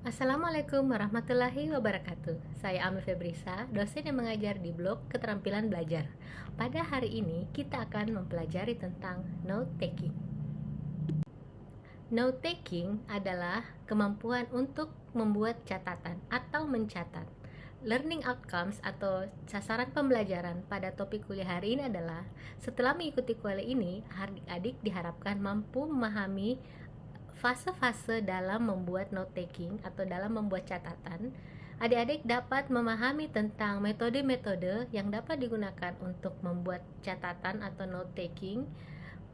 Assalamualaikum warahmatullahi wabarakatuh. Saya Amel Febrisa, dosen yang mengajar di blog Keterampilan Belajar. Pada hari ini kita akan mempelajari tentang note taking. Note taking adalah kemampuan untuk membuat catatan atau mencatat. Learning outcomes atau sasaran pembelajaran pada topik kuliah hari ini adalah setelah mengikuti kuliah ini, adik-adik diharapkan mampu memahami fase-fase dalam membuat note taking atau dalam membuat catatan. Adik-adik dapat memahami tentang metode-metode yang dapat digunakan untuk membuat catatan atau note taking,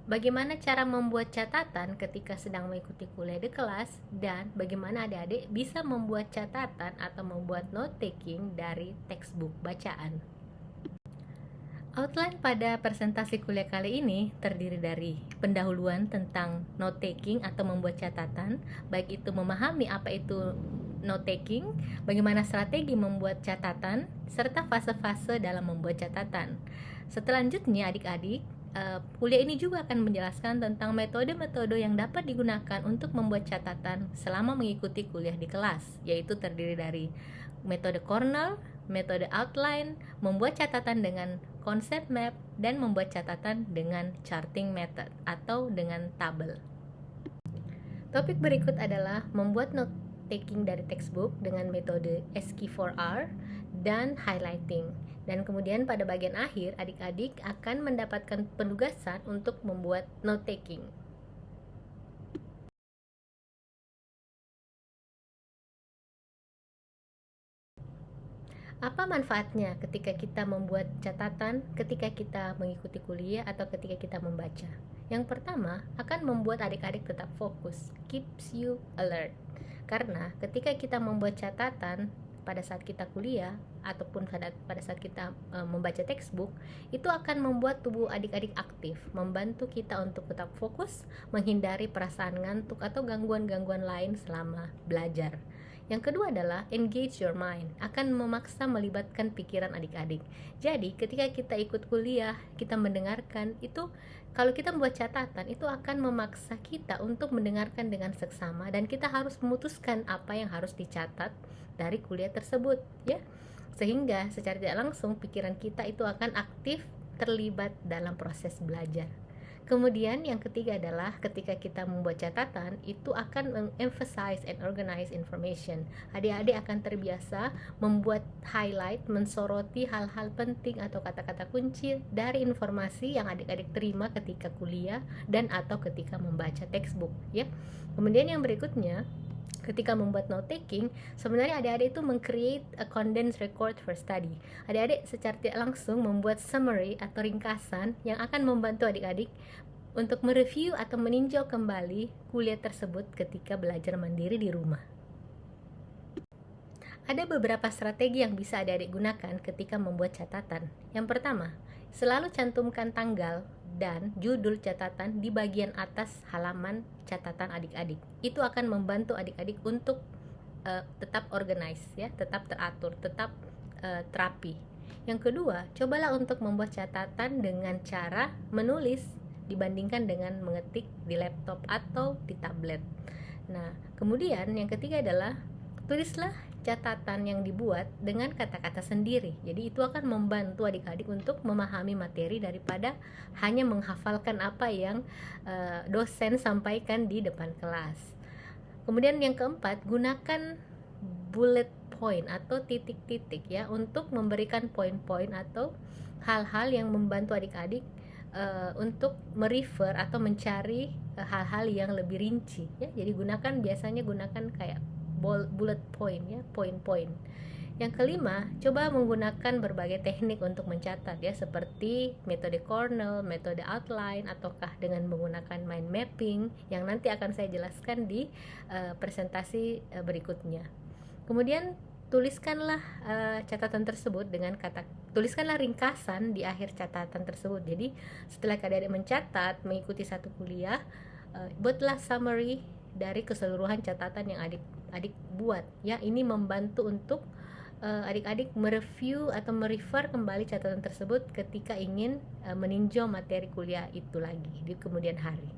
bagaimana cara membuat catatan ketika sedang mengikuti kuliah di kelas, dan bagaimana adik-adik bisa membuat catatan atau membuat note taking dari textbook bacaan. Outline pada presentasi kuliah kali ini terdiri dari pendahuluan tentang note taking atau membuat catatan, baik itu memahami apa itu note taking, bagaimana strategi membuat catatan, serta fase-fase dalam membuat catatan. Selanjutnya adik-adik, kuliah ini juga akan menjelaskan tentang metode-metode yang dapat digunakan untuk membuat catatan selama mengikuti kuliah di kelas, yaitu terdiri dari metode Cornell, metode outline, membuat catatan dengan konsep map, dan membuat catatan dengan charting method atau dengan tabel. Topik berikut adalah membuat note taking dari textbook dengan metode SQ4R dan highlighting. Dan kemudian pada bagian akhir, adik-adik akan mendapatkan penugasan untuk membuat note taking. Apa manfaatnya ketika kita membuat catatan, ketika kita mengikuti kuliah, atau ketika kita membaca? Yang pertama, akan membuat adik-adik tetap fokus, keeps you alert. Karena ketika kita membuat catatan pada saat kita kuliah ataupun pada saat kita membaca textbook, itu akan membuat tubuh adik-adik aktif, membantu kita untuk tetap fokus, menghindari perasaan ngantuk atau gangguan-gangguan lain selama belajar. Yang kedua adalah engage your mind, akan memaksa melibatkan pikiran adik-adik. Jadi ketika kita ikut kuliah, kita mendengarkan itu, kalau kita membuat catatan, itu akan memaksa kita untuk mendengarkan dengan seksama, dan kita harus memutuskan apa yang harus dicatat dari kuliah tersebut, ya. Sehingga secara tidak langsung pikiran kita itu akan aktif terlibat dalam proses belajar. Kemudian yang ketiga adalah ketika kita membuat catatan, itu akan emphasize and organize information. Adik-adik akan terbiasa membuat highlight, mensoroti hal-hal penting atau kata-kata kunci dari informasi yang adik-adik terima ketika kuliah dan atau ketika membaca textbook, ya. Kemudian yang berikutnya, ketika membuat note taking, sebenarnya adik-adik itu meng-create a condensed record for study. Adik-adik secara tidak langsung membuat summary atau ringkasan yang akan membantu adik-adik untuk mereview atau meninjau kembali kuliah tersebut ketika belajar mandiri di rumah. Ada beberapa strategi yang bisa adik-adik gunakan ketika membuat catatan. Yang pertama, selalu cantumkan tanggal dan judul catatan di bagian atas halaman catatan adik-adik. Itu akan membantu adik-adik untuk tetap organize, ya, tetap teratur, tetap terapi. Yang kedua, cobalah untuk membuat catatan dengan cara menulis dibandingkan dengan mengetik di laptop atau di tablet. Nah, kemudian yang ketiga adalah tulislah catatan yang dibuat dengan kata-kata sendiri. Jadi itu akan membantu adik-adik untuk memahami materi daripada hanya menghafalkan apa yang dosen sampaikan di depan kelas. Kemudian yang keempat, gunakan bullet point atau titik-titik, ya, untuk memberikan poin-poin atau hal-hal yang membantu adik-adik untuk merefer atau mencari hal-hal yang lebih rinci, ya. Jadi biasanya gunakan kayak bullet point, ya, poin-poin. Yang kelima, coba menggunakan berbagai teknik untuk mencatat, ya, seperti metode Cornell, metode outline, ataukah dengan menggunakan mind mapping yang nanti akan saya jelaskan di presentasi berikutnya. Kemudian tuliskanlah catatan tersebut dengan tuliskanlah ringkasan di akhir catatan tersebut. Jadi setelah adik-adik mencatat mengikuti satu kuliah, buatlah summary dari keseluruhan catatan yang adik buat, ya. Ini membantu untuk adik-adik mereview atau merefer kembali catatan tersebut ketika ingin meninjau materi kuliah itu lagi di kemudian hari.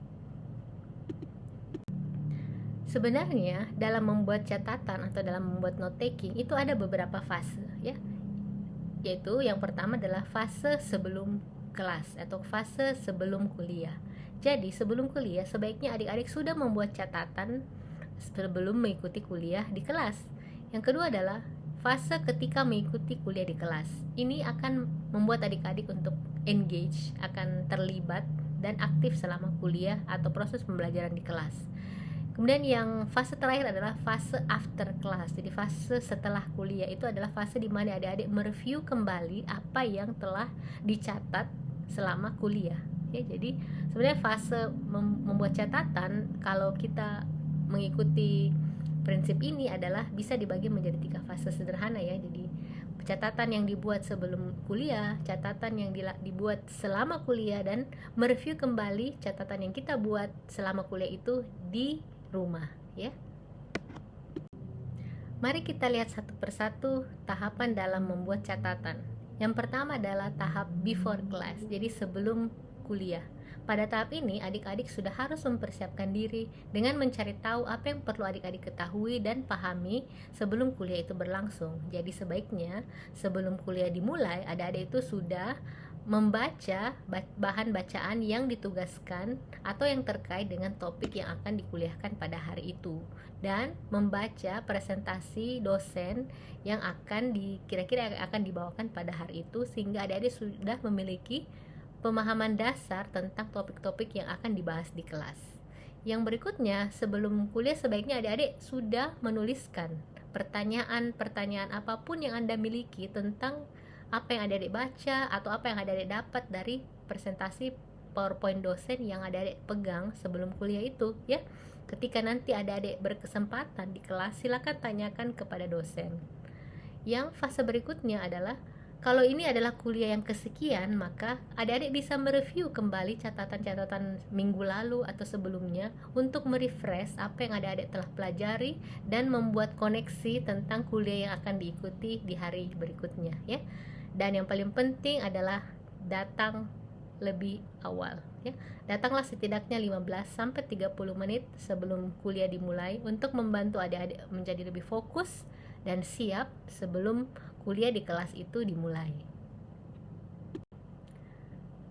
Sebenarnya dalam membuat catatan atau dalam membuat note taking itu ada beberapa fase ya. Yaitu yang pertama adalah fase sebelum kelas atau fase sebelum kuliah. Jadi sebelum kuliah sebaiknya adik-adik sudah membuat catatan sebelum mengikuti kuliah di kelas. Yang kedua adalah fase ketika mengikuti kuliah di kelas. Ini akan membuat adik-adik untuk engage, akan terlibat dan aktif selama kuliah atau proses pembelajaran di kelas. Kemudian yang fase terakhir adalah fase after class. Jadi fase setelah kuliah itu adalah fase di mana adik-adik mereview kembali apa yang telah dicatat selama kuliah. Ya, jadi sebenarnya fase membuat catatan kalau kita mengikuti prinsip ini adalah bisa dibagi menjadi 3 fase sederhana ya. Jadi catatan yang dibuat sebelum kuliah, catatan yang dibuat selama kuliah, dan mereview kembali catatan yang kita buat selama kuliah itu di rumah ya. Mari kita lihat satu persatu tahapan dalam membuat catatan. Yang pertama adalah tahap before class, jadi sebelum kuliah. Pada tahap ini adik-adik sudah harus mempersiapkan diri dengan mencari tahu apa yang perlu adik-adik ketahui dan pahami sebelum kuliah itu berlangsung. Jadi sebaiknya sebelum kuliah dimulai, adik-adik itu sudah membaca bahan bacaan yang ditugaskan atau yang terkait dengan topik yang akan dikuliahkan pada hari itu, dan membaca presentasi dosen yang kira-kira akan dibawakan pada hari itu, sehingga adik-adik sudah memiliki pemahaman dasar tentang topik-topik yang akan dibahas di kelas. Yang berikutnya, sebelum kuliah sebaiknya adik-adik sudah menuliskan pertanyaan-pertanyaan apapun yang Anda miliki tentang apa yang adik-adik baca atau apa yang adik-adik dapat dari presentasi PowerPoint dosen yang adik-adik pegang sebelum kuliah itu ya. Ketika nanti adik-adik berkesempatan di kelas, silakan tanyakan kepada dosen. Yang fase berikutnya adalah kalau ini adalah kuliah yang kesekian, maka adik-adik bisa mereview kembali catatan-catatan minggu lalu atau sebelumnya untuk merefresh apa yang adik-adik telah pelajari dan membuat koneksi tentang kuliah yang akan diikuti di hari berikutnya ya. Dan yang paling penting adalah datang lebih awal ya. Datanglah setidaknya 15-30 menit sebelum kuliah dimulai untuk membantu adik-adik menjadi lebih fokus dan siap sebelum kuliah di kelas itu dimulai.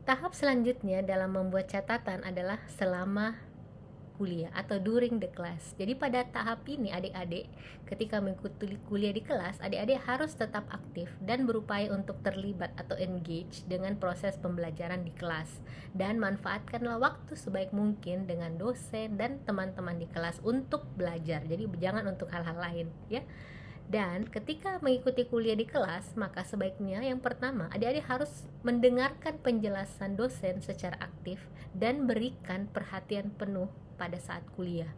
Tahap selanjutnya dalam membuat catatan adalah selama kuliah atau during the class. Jadi pada tahap ini adik-adik ketika mengikuti kuliah di kelas, adik-adik harus tetap aktif dan berupaya untuk terlibat atau engage dengan proses pembelajaran di kelas, dan manfaatkanlah waktu sebaik mungkin dengan dosen dan teman-teman di kelas untuk belajar. Jadi jangan untuk hal-hal lain ya. Dan ketika mengikuti kuliah di kelas, maka sebaiknya yang pertama adik-adik harus mendengarkan penjelasan dosen secara aktif dan berikan perhatian penuh pada saat kuliah.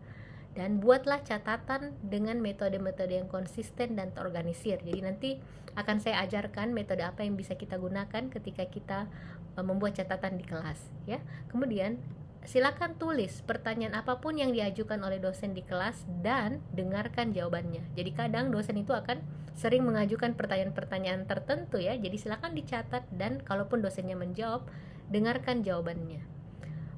Dan buatlah catatan dengan metode-metode yang konsisten dan terorganisir. Jadi nanti akan saya ajarkan metode apa yang bisa kita gunakan ketika kita membuat catatan di kelas ya. Kemudian silakan tulis pertanyaan apapun yang diajukan oleh dosen di kelas dan dengarkan jawabannya. Jadi kadang dosen itu akan sering mengajukan pertanyaan-pertanyaan tertentu ya. Jadi silakan dicatat, dan kalaupun dosennya menjawab, dengarkan jawabannya.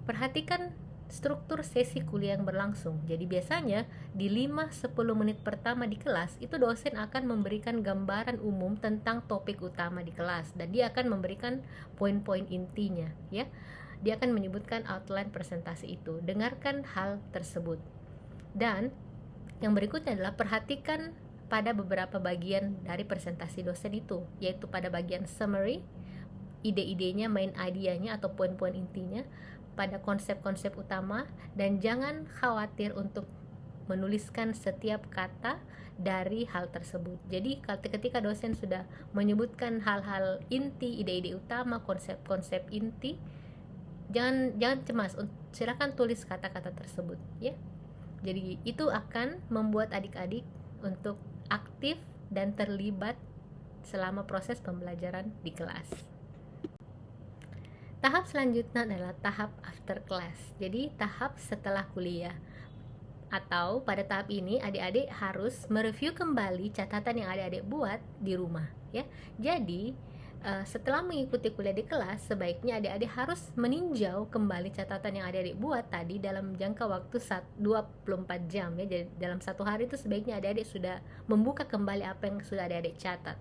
Perhatikan struktur sesi kuliah yang berlangsung. Jadi biasanya di 5-10 menit pertama di kelas itu dosen akan memberikan gambaran umum tentang topik utama di kelas, dan dia akan memberikan poin-poin intinya ya. Dia akan menyebutkan outline presentasi itu. Dengarkan hal tersebut. Dan yang berikutnya adalah perhatikan pada beberapa bagian dari presentasi dosen itu, yaitu pada bagian summary, ide-idenya, main idenya atau poin-poin intinya, pada konsep-konsep utama, dan jangan khawatir untuk menuliskan setiap kata dari hal tersebut. Jadi ketika dosen sudah menyebutkan hal-hal inti, ide-ide utama, konsep-konsep inti, jangan cemas, silakan tulis kata-kata tersebut ya. Jadi itu akan membuat adik-adik untuk aktif dan terlibat selama proses pembelajaran di kelas. Tahap selanjutnya adalah tahap after class. Jadi tahap setelah kuliah. Atau pada tahap ini adik-adik harus mereview kembali catatan yang adik-adik buat di rumah ya. Jadi Setelah mengikuti kuliah di kelas, sebaiknya adik-adik harus meninjau kembali catatan yang adik-adik buat tadi dalam jangka waktu 24 jam ya. Jadi dalam satu hari itu sebaiknya adik-adik sudah membuka kembali apa yang sudah adik-adik catat.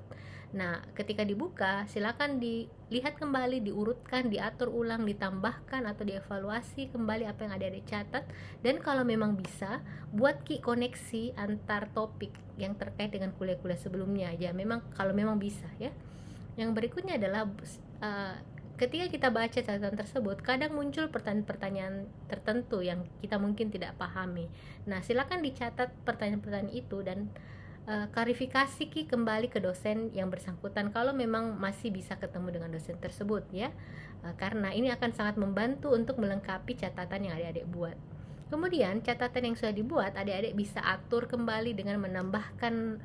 Nah, ketika dibuka, silakan dilihat kembali, diurutkan, diatur ulang, ditambahkan atau dievaluasi kembali apa yang adik-adik catat. Dan kalau memang bisa, buat koneksi antar topik yang terkait dengan kuliah-kuliah sebelumnya aja. Memang kalau memang bisa ya. Yang berikutnya adalah ketika kita baca catatan tersebut, kadang muncul pertanyaan-pertanyaan tertentu yang kita mungkin tidak pahami. Nah, silakan dicatat pertanyaan-pertanyaan itu dan klarifikasi kembali ke dosen yang bersangkutan kalau memang masih bisa ketemu dengan dosen tersebut ya. Karena ini akan sangat membantu untuk melengkapi catatan yang adik-adik buat. Kemudian catatan yang sudah dibuat adik-adik bisa atur kembali dengan menambahkan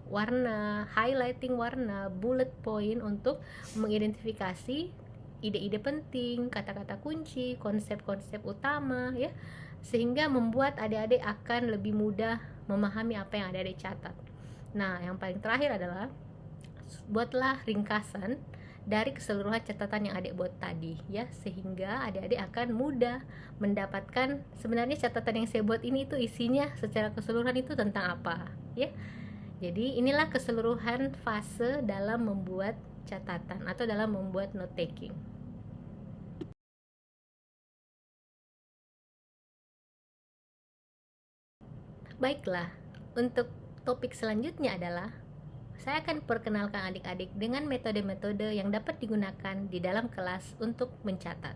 warna, highlighting warna, bullet point untuk mengidentifikasi ide-ide penting, kata-kata kunci, konsep-konsep utama ya, sehingga membuat adik-adik akan lebih mudah memahami apa yang adik-adik catat. Nah, yang paling terakhir adalah buatlah ringkasan dari keseluruhan catatan yang adik buat tadi ya, sehingga adik-adik akan mudah mendapatkan sebenarnya catatan yang saya buat ini itu isinya secara keseluruhan itu tentang apa ya. Jadi inilah keseluruhan fase dalam membuat catatan atau dalam membuat note taking. Baiklah, untuk topik selanjutnya adalah saya akan perkenalkan adik-adik dengan metode-metode yang dapat digunakan di dalam kelas untuk mencatat.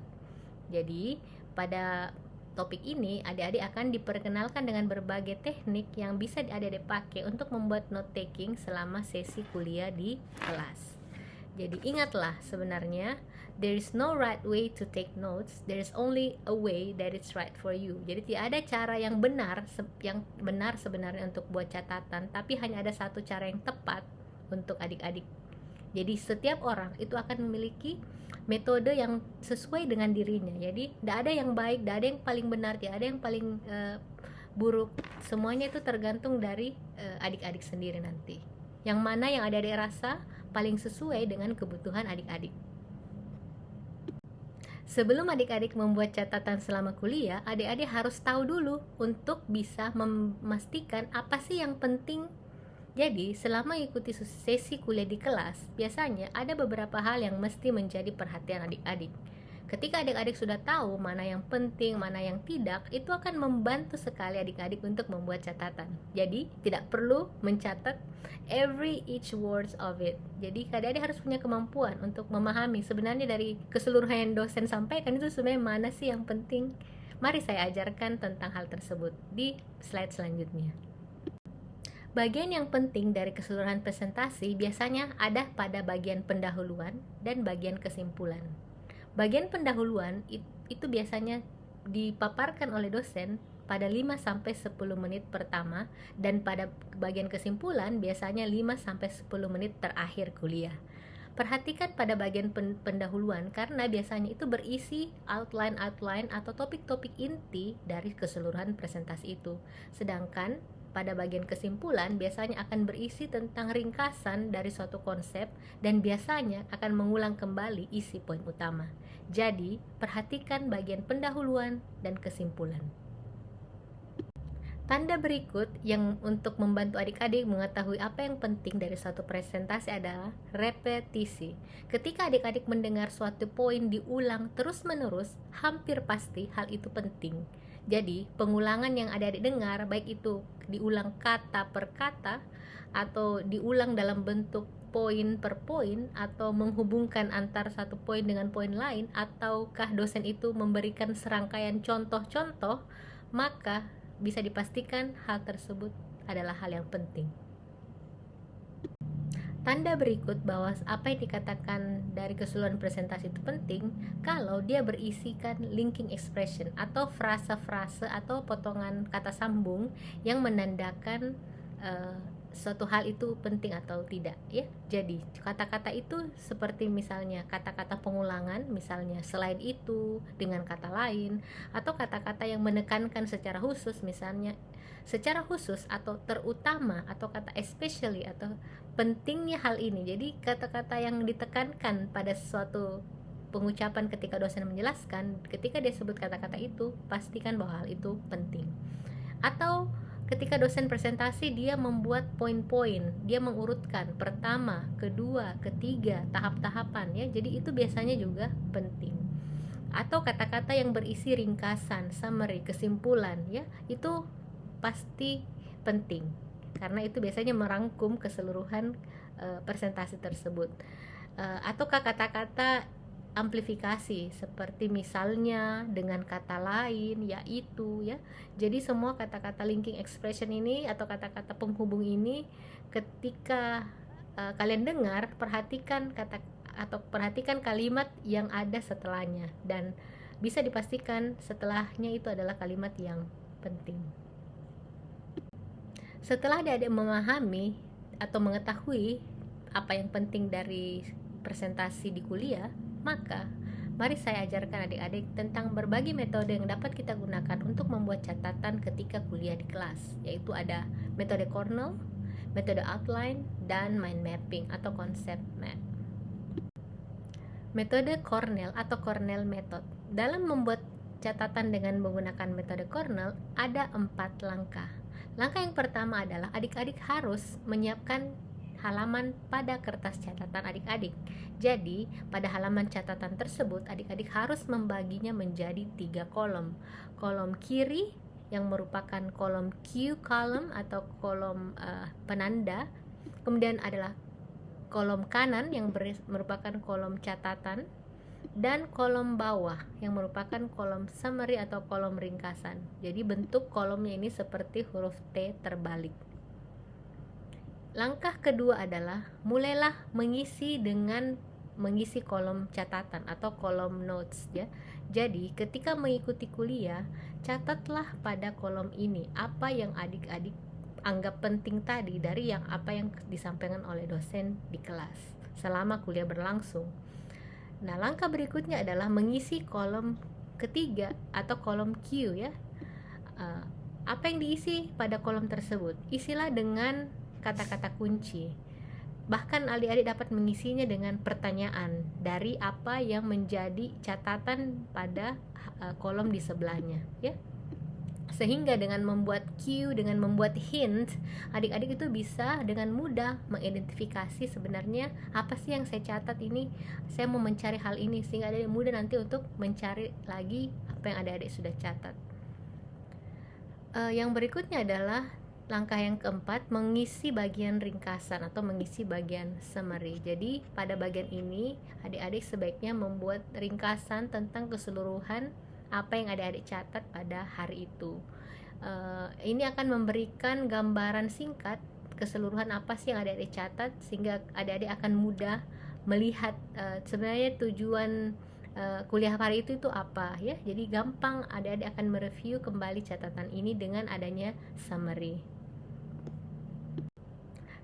Jadi, pada topik ini, adik-adik akan diperkenalkan dengan berbagai teknik yang bisa adik-adik pakai untuk membuat note taking selama sesi kuliah di kelas. Jadi, ingatlah sebenarnya, there is no right way to take notes, there is only a way that is right for you. Jadi tidak ada cara yang benar sebenarnya untuk buat catatan, tapi hanya ada satu cara yang tepat untuk adik-adik. Jadi setiap orang itu akan memiliki metode yang sesuai dengan dirinya. Jadi tidak ada yang baik, tidak ada yang paling benar, tidak ada yang paling buruk. Semuanya itu tergantung dari adik-adik sendiri nanti. Yang mana yang adik-adik rasa paling sesuai dengan kebutuhan adik-adik. Sebelum adik-adik membuat catatan selama kuliah, adik-adik harus tahu dulu untuk bisa memastikan apa sih yang penting. Jadi, selama ikuti sesi kuliah di kelas, biasanya ada beberapa hal yang mesti menjadi perhatian adik-adik. Ketika adik-adik sudah tahu mana yang penting, mana yang tidak, itu akan membantu sekali adik-adik untuk membuat catatan. Jadi, tidak perlu mencatat each words of it. Jadi, adik-adik harus punya kemampuan untuk memahami sebenarnya dari keseluruhan yang dosen sampaikan itu sebenarnya mana sih yang penting. Mari saya ajarkan tentang hal tersebut di slide selanjutnya. Bagian yang penting dari keseluruhan presentasi biasanya ada pada bagian pendahuluan dan bagian kesimpulan. Bagian pendahuluan itu biasanya dipaparkan oleh dosen pada 5-10 menit pertama, dan pada bagian kesimpulan biasanya 5-10 menit terakhir kuliah. Perhatikan pada bagian pendahuluan karena biasanya itu berisi outline atau topik-topik inti dari keseluruhan presentasi itu. Sedangkan pada bagian kesimpulan biasanya akan berisi tentang ringkasan dari suatu konsep dan biasanya akan mengulang kembali isi poin utama. Jadi, perhatikan bagian pendahuluan dan kesimpulan. Tanda berikut yang untuk membantu adik-adik mengetahui apa yang penting dari suatu presentasi adalah repetisi. Ketika adik-adik mendengar suatu poin diulang terus-menerus, hampir pasti hal itu penting. Jadi, pengulangan yang adik-adik dengar, baik itu diulang kata per kata atau diulang dalam bentuk poin per poin atau menghubungkan antara satu poin dengan poin lain, ataukah dosen itu memberikan serangkaian contoh-contoh, maka bisa dipastikan hal tersebut adalah hal yang penting. Tanda berikut bahwa apa yang dikatakan dari keseluruhan presentasi itu penting kalau dia berisikan linking expression atau frasa-frase atau potongan kata sambung yang menandakan suatu hal itu penting atau tidak ya. Jadi kata-kata itu seperti misalnya kata-kata pengulangan, misalnya selain itu dengan kata lain, atau kata-kata yang menekankan secara khusus, misalnya secara khusus atau terutama atau kata especially atau pentingnya hal ini. Jadi kata-kata yang ditekankan pada suatu pengucapan ketika dosen menjelaskan, ketika dia sebut kata-kata itu, pastikan bahwa hal itu penting. Atau ketika dosen presentasi, dia membuat poin-poin, dia mengurutkan pertama, kedua, ketiga, tahap-tahapan ya. Jadi itu biasanya juga penting. Atau kata-kata yang berisi ringkasan, summary, kesimpulan ya, itu pasti penting karena itu biasanya merangkum keseluruhan presentasi tersebut. Ataukah kata-kata amplifikasi seperti misalnya dengan kata lain, yaitu ya. Jadi semua kata-kata linking expression ini atau kata-kata penghubung ini ketika kalian dengar, perhatikan kalimat yang ada setelahnya, dan bisa dipastikan setelahnya itu adalah kalimat yang penting. Setelah adik-adik memahami atau mengetahui apa yang penting dari presentasi di kuliah, maka mari saya ajarkan adik-adik tentang berbagai metode yang dapat kita gunakan untuk membuat catatan ketika kuliah di kelas, yaitu ada metode Cornell, metode outline, dan mind mapping atau concept map. Metode Cornell atau Cornell method. Dalam membuat catatan dengan menggunakan metode Cornell ada 4 langkah. Langkah yang pertama adalah adik-adik harus menyiapkan halaman pada kertas catatan adik-adik. Jadi, pada halaman catatan tersebut, adik-adik harus membaginya menjadi 3 kolom. Kolom kiri yang merupakan kolom Q column atau kolom penanda. Kemudian adalah kolom kanan yang merupakan kolom catatan. Dan kolom bawah yang merupakan kolom summary atau kolom ringkasan. Jadi bentuk kolomnya ini seperti huruf T terbalik. Langkah kedua adalah mulailah mengisi kolom catatan atau kolom notes ya. Jadi ketika mengikuti kuliah, catatlah pada kolom ini apa yang adik-adik anggap penting tadi dari apa yang disampaikan oleh dosen di kelas selama kuliah berlangsung. Nah, langkah berikutnya adalah mengisi kolom ketiga atau kolom Q ya. Apa yang diisi pada kolom tersebut? Isilah dengan kata-kata kunci. Bahkan adik-adik dapat mengisinya dengan pertanyaan dari apa yang menjadi catatan pada kolom di sebelahnya ya. Sehingga dengan membuat Q, dengan membuat hint, adik-adik itu bisa dengan mudah mengidentifikasi sebenarnya apa sih yang saya catat ini, saya mau mencari hal ini, sehingga adik mudah nanti untuk mencari lagi apa yang adik-adik sudah catat. Yang berikutnya adalah langkah yang keempat, mengisi bagian ringkasan atau mengisi bagian summary. Jadi pada bagian ini adik-adik sebaiknya membuat ringkasan tentang keseluruhan apa yang adik-adik catat pada hari itu. Ini akan memberikan gambaran singkat keseluruhan apa sih yang adik-adik catat, sehingga adik-adik akan mudah melihat sebenarnya tujuan kuliah hari itu apa ya. Jadi gampang adik-adik akan mereview kembali catatan ini dengan adanya summary.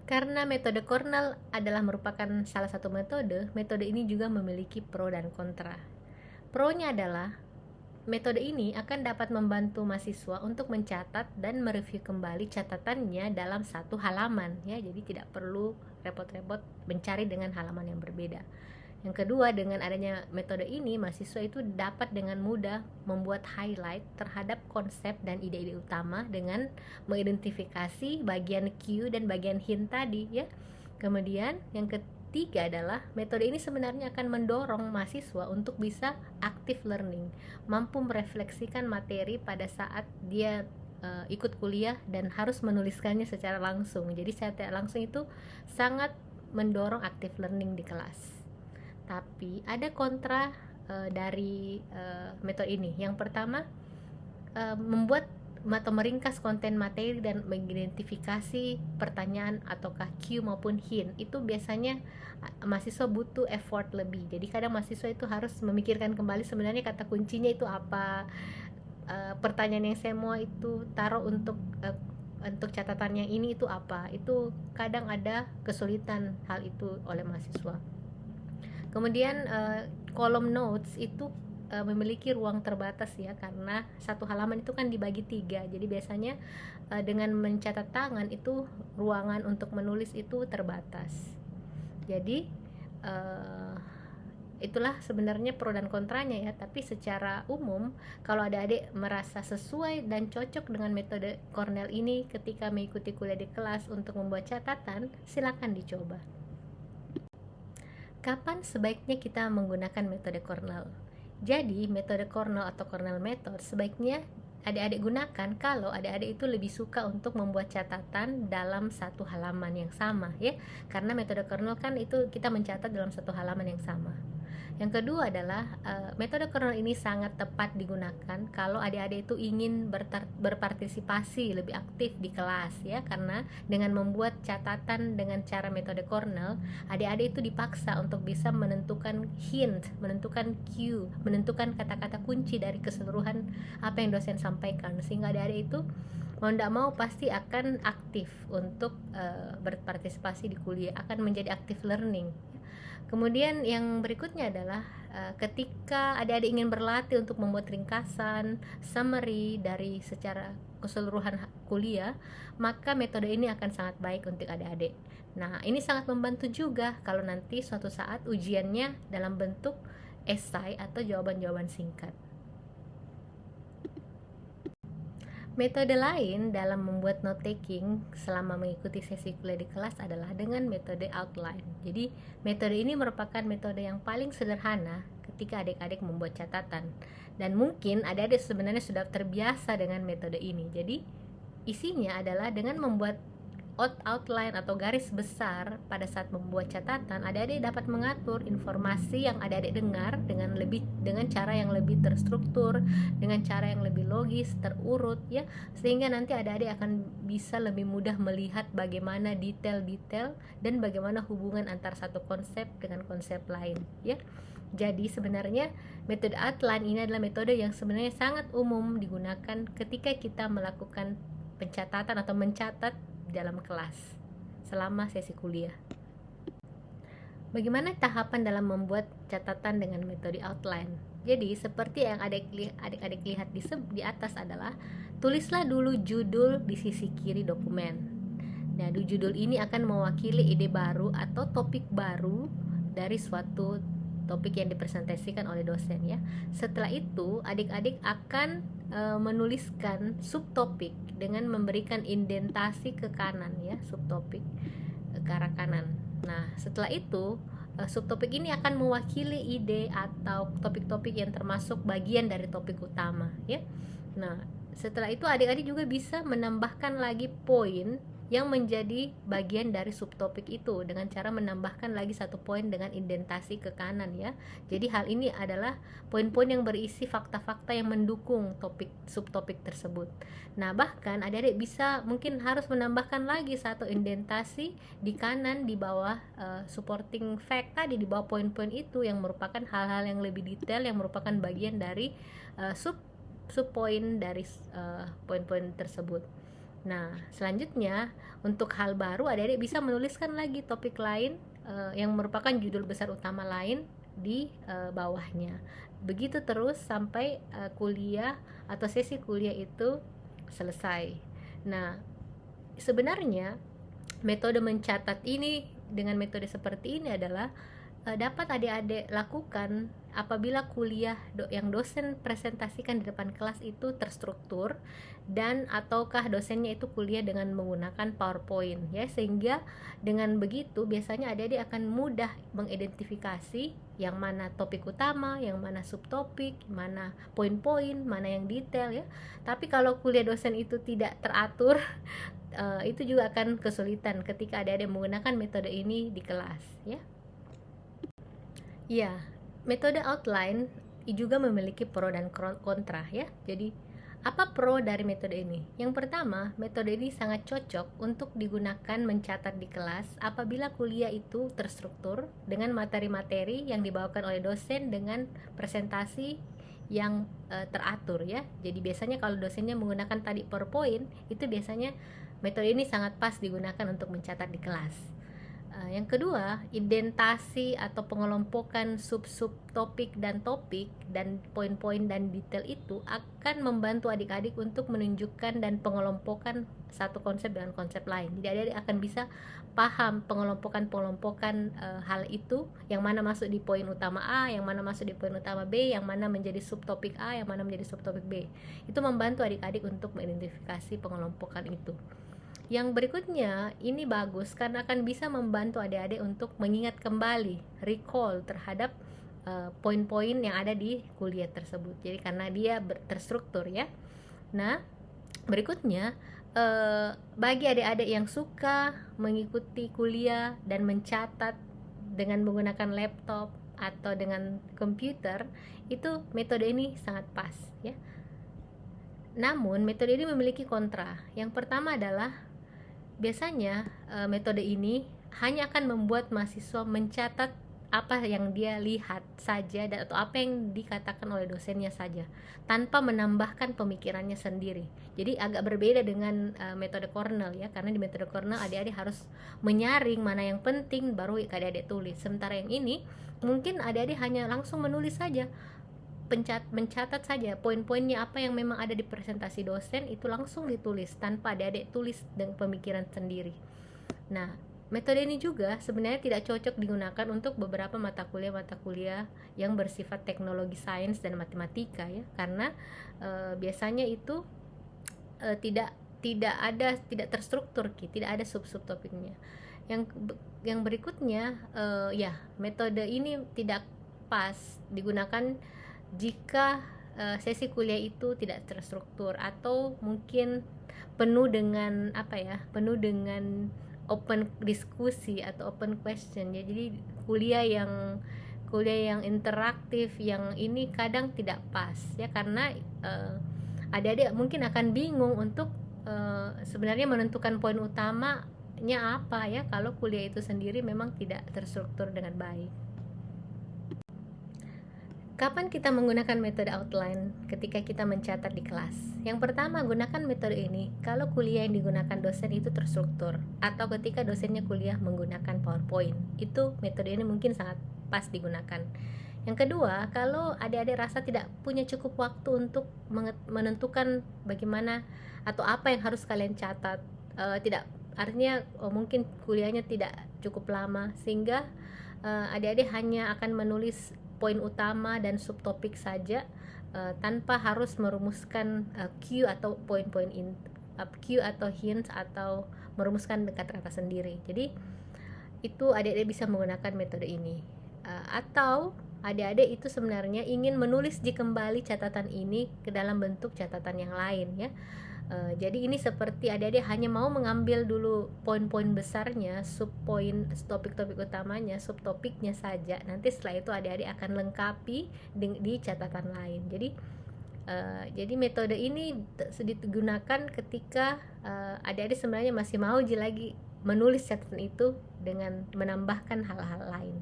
Karena metode Cornell adalah merupakan salah satu metode ini juga memiliki pro dan kontra. Pro-nya adalah metode ini akan dapat membantu mahasiswa untuk mencatat dan mereview kembali catatannya dalam satu halaman ya. Jadi tidak perlu repot-repot mencari dengan halaman yang berbeda. Yang kedua, dengan adanya metode ini, mahasiswa itu dapat dengan mudah membuat highlight terhadap konsep dan ide-ide utama dengan mengidentifikasi bagian Q dan bagian hint tadi ya. Kemudian yang ketiga adalah metode ini sebenarnya akan mendorong mahasiswa untuk bisa active learning, mampu merefleksikan materi pada saat dia ikut kuliah dan harus menuliskannya secara langsung. Jadi secara langsung itu sangat mendorong active learning di kelas. Tapi ada kontra dari metode ini. Yang pertama, membuat atau meringkas konten materi dan mengidentifikasi pertanyaan ataukah Q maupun hint. Itu biasanya mahasiswa butuh effort lebih. Jadi kadang mahasiswa itu harus memikirkan kembali sebenarnya kata kuncinya itu apa, pertanyaan yang saya mau itu taruh untuk catatan yang ini itu apa. Itu kadang ada kesulitan hal itu oleh mahasiswa. Kemudian kolom notes itu memiliki ruang terbatas ya, karena satu halaman itu kan dibagi 3. Jadi biasanya dengan mencatat tangan itu ruangan untuk menulis itu terbatas. Jadi itulah sebenarnya pro dan kontranya ya. Tapi secara umum kalau adik-adik merasa sesuai dan cocok dengan metode Cornell ini ketika mengikuti kuliah di kelas untuk membuat catatan, silakan dicoba. Kapan sebaiknya kita menggunakan metode Cornell? Jadi metode Cornell atau Cornell Method sebaiknya adik-adik gunakan kalau adik-adik itu lebih suka untuk membuat catatan dalam satu halaman yang sama ya. Karena metode Cornell kan itu kita mencatat dalam satu halaman yang sama. Yang kedua adalah metode Cornell ini sangat tepat digunakan kalau adik-adik itu ingin berpartisipasi lebih aktif di kelas ya, karena dengan membuat catatan dengan cara metode Cornell, adik-adik itu dipaksa untuk bisa menentukan hint, menentukan cue, menentukan kata-kata kunci dari keseluruhan apa yang dosen sampaikan, sehingga adik-adik itu mau tidak mau pasti akan aktif untuk berpartisipasi di kuliah, akan menjadi active learning. Kemudian yang berikutnya adalah ketika adik-adik ingin berlatih untuk membuat ringkasan, summary dari secara keseluruhan kuliah, maka metode ini akan sangat baik untuk adik-adik. Nah, ini sangat membantu juga kalau nanti suatu saat ujiannya dalam bentuk esai atau jawaban-jawaban singkat. Metode lain dalam membuat note taking selama mengikuti sesi kuliah di kelas adalah dengan metode outline. Jadi metode ini merupakan metode yang paling sederhana ketika adik-adik membuat catatan. Dan mungkin adik-adik sebenarnya sudah terbiasa dengan metode ini. Jadi isinya adalah dengan membuat outline atau garis besar pada saat membuat catatan, adik-adik dapat mengatur informasi yang adik-adik dengar dengan cara yang lebih terstruktur, dengan cara yang lebih logis, terurut ya, sehingga nanti adik-adik akan bisa lebih mudah melihat bagaimana detail-detail dan bagaimana hubungan antara satu konsep dengan konsep lain ya. Jadi sebenarnya metode outline ini adalah metode yang sebenarnya sangat umum digunakan ketika kita melakukan pencatatan atau mencatat dalam kelas selama sesi kuliah. Bagaimana tahapan dalam membuat catatan dengan metode outline? Jadi seperti yang adik-adik lihat di atas adalah tulislah dulu judul di sisi kiri dokumen. Nah, judul ini akan mewakili ide baru atau topik baru dari suatu topik yang dipresentasikan oleh dosen ya. Setelah itu adik-adik akan menuliskan subtopik dengan memberikan indentasi ke kanan ya, subtopik ke arah kanan. Nah, setelah itu subtopik ini akan mewakili ide atau topik-topik yang termasuk bagian dari topik utama ya. Nah, setelah itu adik-adik juga bisa menambahkan lagi poin yang menjadi bagian dari subtopik itu dengan cara menambahkan lagi satu poin dengan indentasi ke kanan ya. Jadi hal ini adalah poin-poin yang berisi fakta-fakta yang mendukung subtopik tersebut. Nah, bahkan adik-adik bisa mungkin harus menambahkan lagi satu indentasi di kanan di bawah supporting fact tadi, di bawah poin-poin itu yang merupakan hal-hal yang lebih detail yang merupakan bagian dari subpoin dari poin-poin tersebut. Nah, selanjutnya untuk hal baru adik-adik bisa menuliskan lagi topik lain yang merupakan judul besar utama lain di bawahnya. Begitu terus sampai kuliah atau sesi kuliah itu selesai. Nah, sebenarnya metode mencatat ini dengan metode seperti ini adalah dapat adik-adik lakukan apabila kuliah yang dosen presentasikan di depan kelas itu terstruktur dan ataukah dosennya itu kuliah dengan menggunakan PowerPoint ya, sehingga dengan begitu biasanya adik-adik akan mudah mengidentifikasi yang mana topik utama, yang mana subtopik, mana poin-poin, mana yang detail ya. Tapi kalau kuliah dosen itu tidak teratur itu juga akan kesulitan ketika adik-adik menggunakan metode ini di kelas ya. Ya, metode outline juga memiliki pro dan kontra ya. Jadi, apa pro dari metode ini? Yang pertama, metode ini sangat cocok untuk digunakan mencatat di kelas apabila kuliah itu terstruktur dengan materi-materi yang dibawakan oleh dosen dengan presentasi yang teratur ya. Jadi biasanya kalau dosennya menggunakan tadi PowerPoint, itu biasanya metode ini sangat pas digunakan untuk mencatat di kelas. Yang kedua, identasi atau pengelompokan sub-sub topik dan poin-poin dan detail itu akan membantu adik-adik untuk menunjukkan dan pengelompokan satu konsep dengan konsep lain. Jadi adik-adik akan bisa paham pengelompokan hal itu, yang mana masuk di poin utama A, yang mana masuk di poin utama B, yang mana menjadi subtopik A, yang mana menjadi subtopik B. Itu membantu adik-adik untuk mengidentifikasi pengelompokan itu. Yang berikutnya, ini bagus karena akan bisa membantu adik-adik untuk mengingat kembali, recall terhadap poin-poin yang ada di kuliah tersebut. Jadi karena dia terstruktur ya. Nah, berikutnya, bagi adik-adik yang suka mengikuti kuliah dan mencatat dengan menggunakan laptop atau dengan komputer, itu metode ini sangat pas ya. Namun metode ini memiliki kontra. Yang pertama adalah biasanya metode ini hanya akan membuat mahasiswa mencatat apa yang dia lihat saja atau apa yang dikatakan oleh dosennya saja, tanpa menambahkan pemikirannya sendiri. Jadi agak berbeda dengan metode Cornell ya, karena di metode Cornell adik-adik harus menyaring mana yang penting baru adik-adik tulis. Sementara yang ini mungkin adik-adik hanya langsung menulis saja, mencatat saja poin-poinnya apa yang memang ada di presentasi dosen, itu langsung ditulis tanpa adik-adik tulis dengan pemikiran sendiri. Nah, metode ini juga sebenarnya tidak cocok digunakan untuk beberapa mata kuliah yang bersifat teknologi, sains, dan matematika ya, karena biasanya itu tidak terstruktur, tidak ada sub-sub topiknya. Yang berikutnya ya, metode ini tidak pas digunakan jika sesi kuliah itu tidak terstruktur atau mungkin penuh dengan open diskusi atau open question ya. Jadi kuliah yang interaktif yang ini kadang tidak pas ya, karena adik-adik mungkin akan bingung untuk sebenarnya menentukan poin utamanya apa ya, kalau kuliah itu sendiri memang tidak terstruktur dengan baik. Kapan kita menggunakan metode outline ketika kita mencatat di kelas? Yang pertama, gunakan metode ini kalau kuliah yang digunakan dosen itu terstruktur, atau ketika dosennya kuliah menggunakan PowerPoint. Itu metode ini mungkin sangat pas digunakan. Yang kedua, kalau adik-adik rasa tidak punya cukup waktu untuk menentukan bagaimana atau apa yang harus kalian catat, artinya mungkin kuliahnya tidak cukup lama, sehingga adik-adik hanya akan menulis poin utama dan subtopik saja, tanpa harus merumuskan Q atau poin-poin Q atau hints atau merumuskan kata-kata sendiri. Jadi itu adik-adik bisa menggunakan metode ini. Atau adik-adik itu sebenarnya ingin menulis kembali catatan ini ke dalam bentuk catatan yang lain ya. Jadi ini seperti adik-adik hanya mau mengambil dulu poin-poin besarnya, subpoin, topik-topik utamanya, subtopiknya saja. Nanti setelah itu adik-adik akan lengkapi di catatan lain. Jadi metode ini digunakan ketika adik-adik sebenarnya masih mau lagi menulis catatan itu dengan menambahkan hal-hal lain.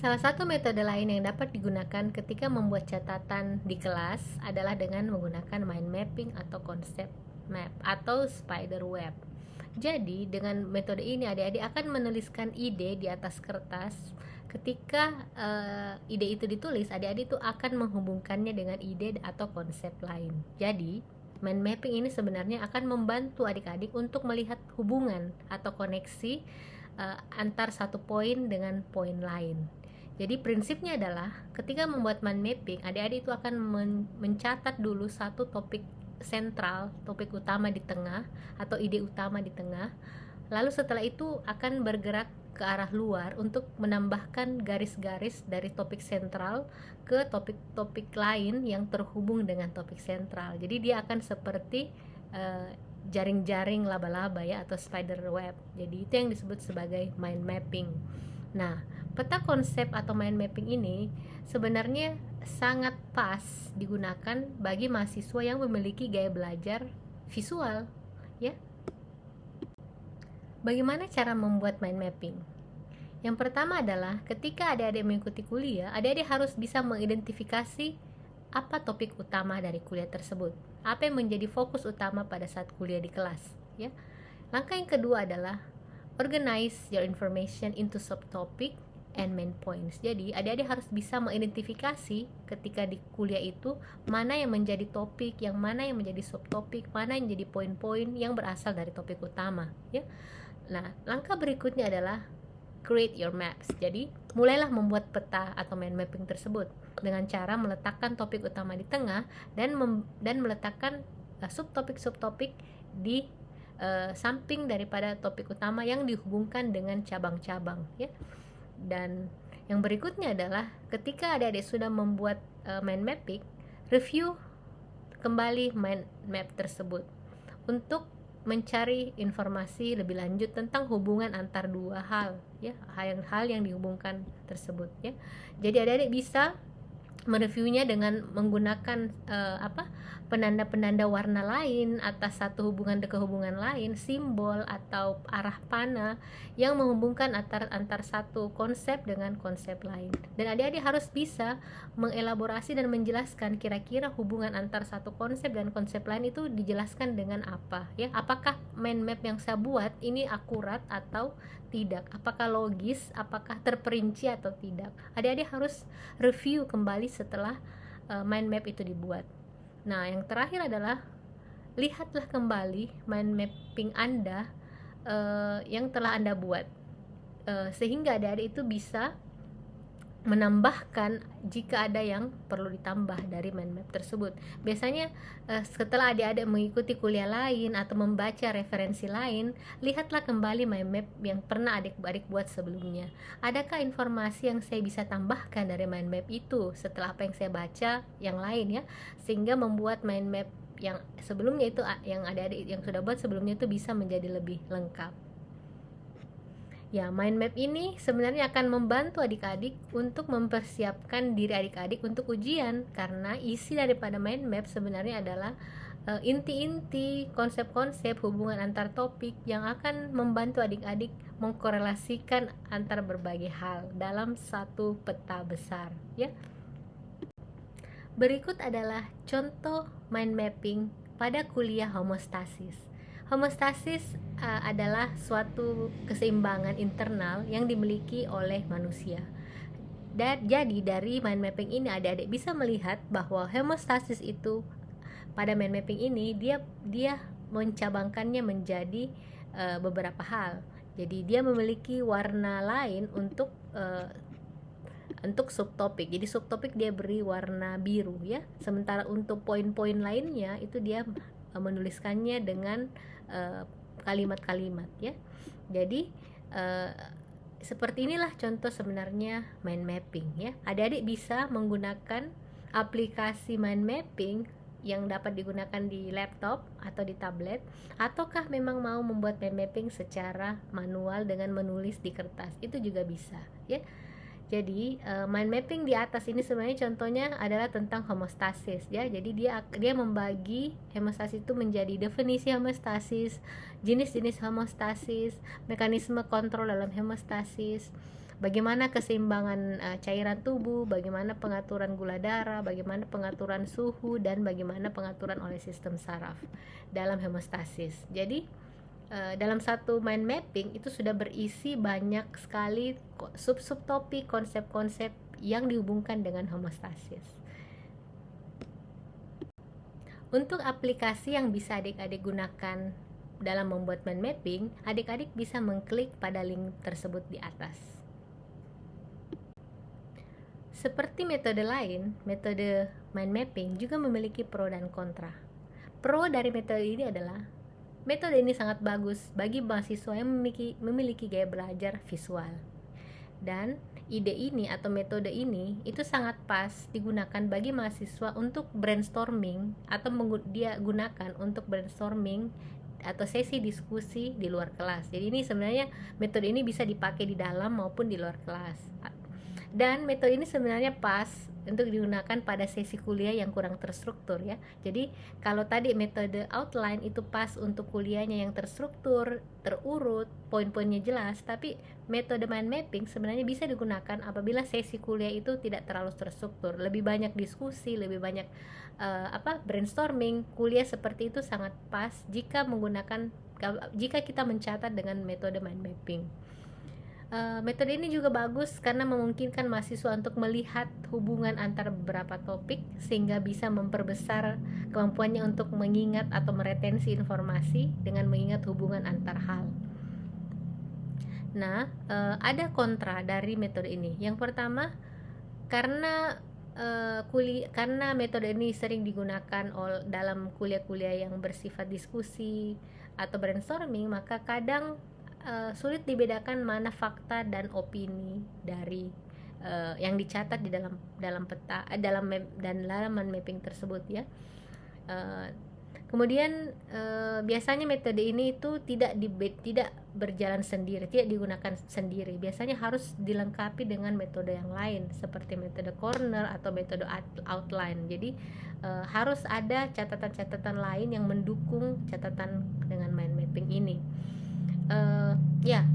Salah satu metode lain yang dapat digunakan ketika membuat catatan di kelas adalah dengan menggunakan mind mapping atau konsep map atau spider web. Jadi dengan metode ini adik-adik akan menuliskan ide di atas kertas. Ketika ide itu ditulis, adik-adik itu akan menghubungkannya dengan ide atau konsep lain. Jadi mind mapping ini sebenarnya akan membantu adik-adik untuk melihat hubungan atau koneksi antar satu poin dengan poin lain. Jadi prinsipnya adalah ketika membuat mind mapping, adik-adik itu akan mencatat dulu satu topik sentral, topik utama di tengah atau ide utama di tengah. Lalu setelah itu akan bergerak ke arah luar untuk menambahkan garis-garis dari topik sentral ke topik-topik lain yang terhubung dengan topik sentral. Jadi dia akan seperti jaring-jaring laba-laba ya, atau spider web. Jadi itu yang disebut sebagai mind mapping. Nah, peta konsep atau mind mapping ini sebenarnya sangat pas digunakan bagi mahasiswa yang memiliki gaya belajar visual ya. Bagaimana cara membuat mind mapping? Yang pertama adalah ketika adik-adik mengikuti kuliah, adik-adik harus bisa mengidentifikasi apa topik utama dari kuliah tersebut, apa yang menjadi fokus utama pada saat kuliah di kelas ya. Langkah yang kedua adalah Organize your information into subtopic and main points. Jadi adik-adik harus bisa mengidentifikasi ketika di kuliah itu mana yang menjadi topik, yang mana yang menjadi subtopik, mana yang menjadi poin-poin yang berasal dari topik utama, ya. Nah, langkah berikutnya adalah create your maps. Jadi mulailah membuat peta atau mind mapping tersebut dengan cara meletakkan topik utama di tengah dan meletakkan subtopik-subtopik di samping daripada topik utama yang dihubungkan dengan cabang-cabang, ya. Dan yang berikutnya adalah ketika adik-adik sudah membuat mind mapping, review kembali mind map tersebut untuk mencari informasi lebih lanjut tentang hubungan antar dua hal, ya, hal yang dihubungkan tersebut, ya. Jadi adik-adik bisa mereviewnya dengan menggunakan penanda-penanda warna lain atas satu hubungan ke hubungan lain, simbol atau arah panah yang menghubungkan antar satu konsep dengan konsep lain. Dan adik-adik harus bisa mengelaborasi dan menjelaskan kira-kira hubungan antar satu konsep dan konsep lain itu dijelaskan dengan apa, ya. Apakah mind map yang saya buat ini akurat atau tidak, apakah logis, apakah terperinci atau tidak. Adik-adik harus review kembali setelah mind map itu dibuat. Nah, yang terakhir adalah lihatlah kembali mind mapping Anda yang telah Anda buat, sehingga adik-adik itu bisa menambahkan jika ada yang perlu ditambah dari mind map tersebut. Biasanya setelah adik-adik mengikuti kuliah lain atau membaca referensi lain, lihatlah kembali mind map yang pernah adik-adik buat sebelumnya. Adakah informasi yang saya bisa tambahkan dari mind map itu setelah apa yang saya baca yang lain, ya, sehingga membuat mind map yang sebelumnya itu, yang adik-adik yang sudah buat sebelumnya itu bisa menjadi lebih lengkap. Ya, mind map ini sebenarnya akan membantu adik-adik untuk mempersiapkan diri adik-adik untuk ujian, karena isi daripada mind map sebenarnya adalah inti-inti konsep-konsep hubungan antar topik yang akan membantu adik-adik mengkorelasikan antar berbagai hal dalam satu peta besar, ya. Berikut adalah contoh mind mapping pada kuliah homeostasis. Homeostasis adalah suatu keseimbangan internal yang dimiliki oleh manusia. Dan jadi dari mind mapping ini adik-adik bisa melihat bahwa homeostasis itu pada mind mapping ini dia mencabangkannya menjadi beberapa hal. Jadi dia memiliki warna lain untuk subtopik. Jadi subtopik dia beri warna biru, ya. Sementara untuk poin-poin lainnya itu dia menuliskannya dengan kalimat-kalimat, ya. Jadi seperti inilah contoh sebenarnya mind mapping, ya. Adik-adik bisa menggunakan aplikasi mind mapping yang dapat digunakan di laptop atau di tablet, ataukah memang mau membuat mind mapping secara manual dengan menulis di kertas, itu juga bisa, ya. Jadi mind mapping di atas ini sebenarnya contohnya adalah tentang homeostasis, ya. Jadi dia membagi homeostasis itu menjadi definisi homeostasis, jenis-jenis homeostasis, mekanisme kontrol dalam homeostasis, bagaimana keseimbangan cairan tubuh, bagaimana pengaturan gula darah, bagaimana pengaturan suhu, dan bagaimana pengaturan oleh sistem saraf dalam homeostasis. Jadi dalam satu mind mapping itu sudah berisi banyak sekali subtopik konsep-konsep yang dihubungkan dengan homeostasis. Untuk aplikasi yang bisa adik-adik gunakan dalam membuat mind mapping, adik-adik bisa mengklik pada link tersebut di atas. Seperti metode lain, metode mind mapping juga memiliki pro dan kontra. Pro dari metode ini adalah metode ini sangat bagus bagi mahasiswa yang memiliki gaya belajar visual. Dan ide ini atau metode ini itu sangat pas digunakan bagi mahasiswa untuk brainstorming, atau dia gunakan untuk brainstorming atau sesi diskusi di luar kelas. Jadi ini sebenarnya metode ini bisa dipakai di dalam maupun di luar kelas. Dan metode ini sebenarnya pas untuk digunakan pada sesi kuliah yang kurang terstruktur, ya. Jadi kalau tadi metode outline itu pas untuk kuliahnya yang terstruktur, terurut, poin-poinnya jelas, tapi metode mind mapping sebenarnya bisa digunakan apabila sesi kuliah itu tidak terlalu terstruktur, lebih banyak diskusi, lebih banyak brainstorming. Kuliah seperti itu sangat pas jika menggunakan jika kita mencatat dengan metode mind mapping. Metode ini juga bagus karena memungkinkan mahasiswa untuk melihat hubungan antara beberapa topik sehingga bisa memperbesar kemampuannya untuk mengingat atau meretensi informasi dengan mengingat hubungan antar hal. Nah, ada kontra dari metode ini. Yang pertama, karena metode ini sering digunakan dalam kuliah-kuliah yang bersifat diskusi atau brainstorming, maka kadang sulit dibedakan mana fakta dan opini dari yang dicatat di dalam peta dalam mapping tersebut ya. Kemudian biasanya metode ini itu tidak berjalan sendiri, tidak digunakan sendiri. Biasanya harus dilengkapi dengan metode yang lain seperti metode corner atau metode outline. Jadi harus ada catatan-catatan lain yang mendukung catatan dengan mind mapping ini.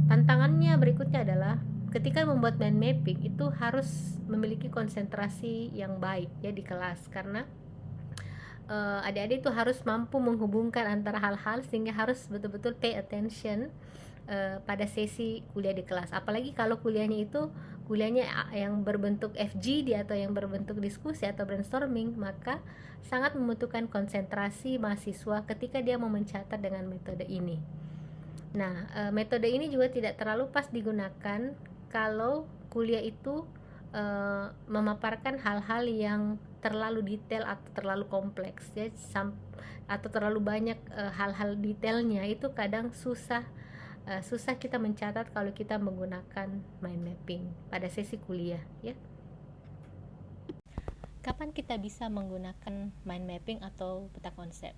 Tantangannya berikutnya adalah ketika membuat mind mapping itu harus memiliki konsentrasi yang baik ya di kelas, karena adik-adik itu harus mampu menghubungkan antara hal-hal sehingga harus betul-betul pay attention pada sesi kuliah di kelas. Apalagi kalau kuliahnya yang berbentuk FGD atau yang berbentuk diskusi atau brainstorming, maka sangat membutuhkan konsentrasi mahasiswa ketika dia mau mencatat dengan metode ini. Nah, metode ini juga tidak terlalu pas digunakan kalau kuliah itu memaparkan hal-hal yang terlalu detail atau terlalu kompleks ya, atau terlalu banyak hal-hal detailnya. Itu kadang susah kita mencatat kalau kita menggunakan mind mapping pada sesi kuliah ya. Kapan kita bisa menggunakan mind mapping atau peta konsep?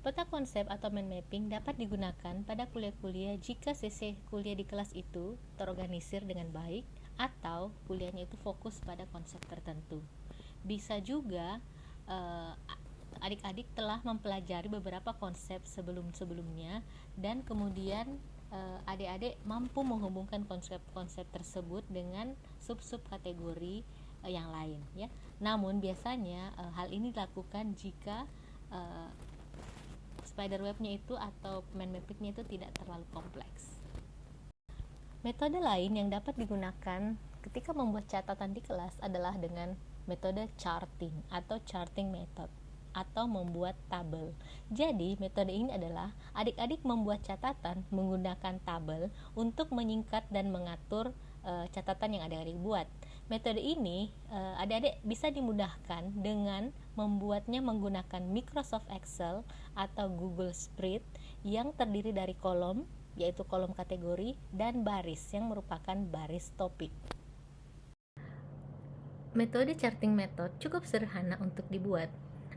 Peta konsep atau mind mapping dapat digunakan pada kuliah-kuliah jika sesi kuliah di kelas itu terorganisir dengan baik atau kuliahnya itu fokus pada konsep tertentu. Bisa juga adik-adik telah mempelajari beberapa konsep sebelum-sebelumnya dan kemudian adik-adik mampu menghubungkan konsep-konsep tersebut dengan sub-sub kategori yang lain ya. Namun biasanya hal ini dilakukan jika spiderwebnya itu atau mind mappingnya itu tidak terlalu kompleks. Metode lain yang dapat digunakan ketika membuat catatan di kelas adalah dengan metode charting atau charting method atau membuat tabel. Jadi metode ini adalah adik-adik membuat catatan menggunakan tabel untuk menyingkat dan mengatur catatan yang adik-adik buat. Metode ini adik-adik bisa dimudahkan dengan membuatnya menggunakan Microsoft Excel atau Google Spreadsheet yang terdiri dari kolom, yaitu kolom kategori, dan baris yang merupakan baris topik. Metode charting method cukup sederhana untuk dibuat.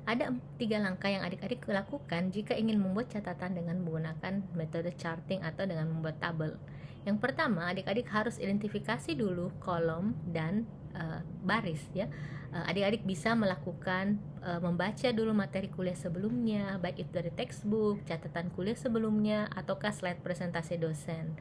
Ada 3 langkah yang adik-adik lakukan jika ingin membuat catatan dengan menggunakan metode charting atau dengan membuat tabel. Yang pertama, adik-adik harus identifikasi dulu kolom dan baris ya. Adik-adik bisa melakukan membaca dulu materi kuliah sebelumnya, baik itu dari textbook, catatan kuliah sebelumnya, ataukah slide presentasi dosen.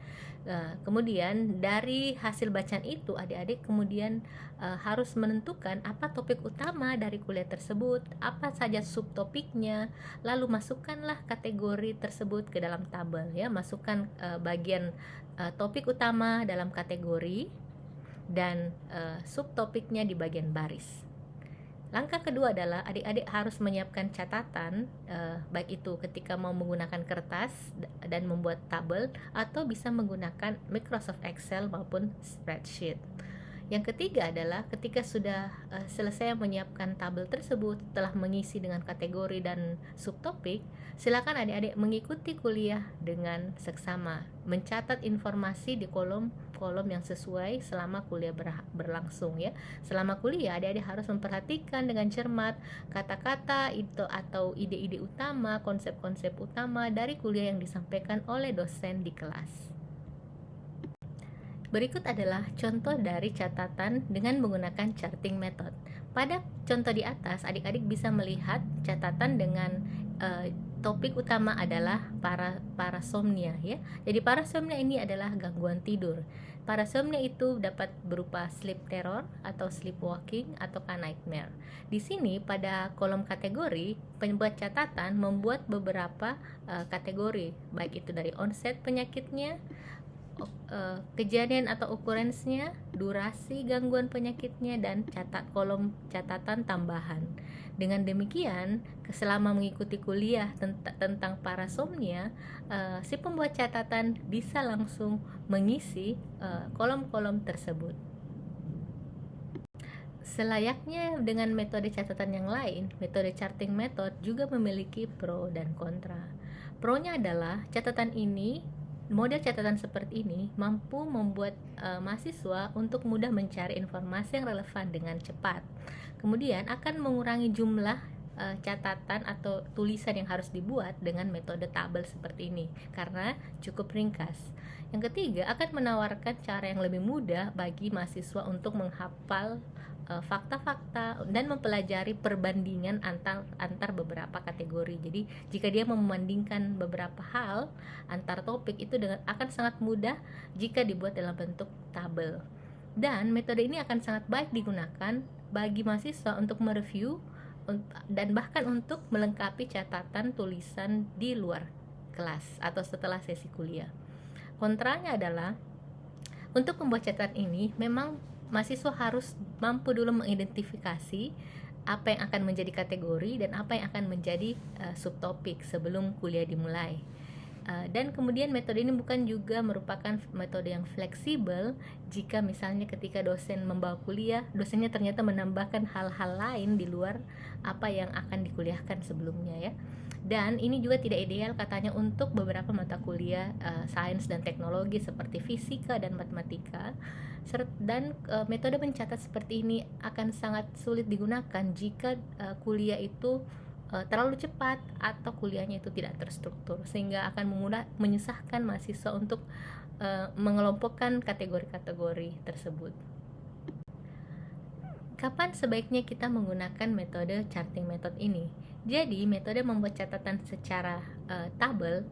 Kemudian dari hasil bacaan itu adik-adik kemudian harus menentukan apa topik utama dari kuliah tersebut, apa saja subtopiknya, lalu masukkanlah kategori tersebut ke dalam tabel ya. Masukkan bagian topik utama dalam kategori dan subtopiknya di bagian baris. Langkah kedua adalah adik-adik harus menyiapkan catatan, baik itu ketika mau menggunakan kertas dan membuat tabel atau bisa menggunakan Microsoft Excel maupun spreadsheet. Yang ketiga adalah ketika sudah selesai menyiapkan tabel tersebut, telah mengisi dengan kategori dan subtopik, silakan adik-adik mengikuti kuliah dengan seksama, mencatat informasi di kolom-kolom yang sesuai selama kuliah berlangsung ya. Selama kuliah adik-adik harus memperhatikan dengan cermat kata-kata itu atau ide-ide utama, konsep-konsep utama dari kuliah yang disampaikan oleh dosen di kelas. Berikut adalah contoh dari catatan dengan menggunakan charting method. Pada contoh di atas, adik-adik bisa melihat catatan dengan topik utama adalah parasomnia ya. Jadi parasomnia ini adalah gangguan tidur. Parasomnia itu dapat berupa sleep terror atau sleepwalking atau nightmare. Di sini pada kolom kategori, pembuat catatan membuat beberapa kategori, baik itu dari onset penyakitnya, kejadian atau occurrence-nya, durasi gangguan penyakitnya, dan kolom catatan tambahan. Dengan demikian, selama mengikuti kuliah tentang parasomnia, si pembuat catatan bisa langsung mengisi kolom-kolom tersebut. Selayaknya dengan metode catatan yang lain, metode charting method juga memiliki pro dan kontra. Pro-nya adalah model catatan seperti ini mampu membuat mahasiswa untuk mudah mencari informasi yang relevan dengan cepat. Kemudian akan mengurangi jumlah catatan atau tulisan yang harus dibuat dengan metode tabel seperti ini karena cukup ringkas. Yang ketiga, akan menawarkan cara yang lebih mudah bagi mahasiswa untuk menghafal fakta-fakta dan mempelajari perbandingan antar beberapa kategori. Jadi jika dia membandingkan beberapa hal antar topik itu akan sangat mudah jika dibuat dalam bentuk tabel. Dan metode ini akan sangat baik digunakan bagi mahasiswa untuk mereview dan bahkan untuk melengkapi catatan tulisan di luar kelas atau setelah sesi kuliah. Kontranya adalah untuk membuat catatan ini memang mahasiswa harus mampu dulu mengidentifikasi apa yang akan menjadi kategori dan apa yang akan menjadi subtopik sebelum kuliah dimulai. Dan kemudian metode ini bukan juga merupakan metode yang fleksibel jika misalnya ketika dosen membawa kuliah, dosennya ternyata menambahkan hal-hal lain di luar apa yang akan dikuliahkan sebelumnya ya. Dan ini juga tidak ideal katanya untuk beberapa mata kuliah sains dan teknologi seperti fisika dan matematika. Dan metode mencatat seperti ini akan sangat sulit digunakan jika kuliah itu terlalu cepat atau kuliahnya itu tidak terstruktur, sehingga akan menyusahkan mahasiswa untuk mengelompokkan kategori-kategori tersebut. Kapan sebaiknya kita menggunakan metode charting method ini? Jadi metode membuat catatan secara tabel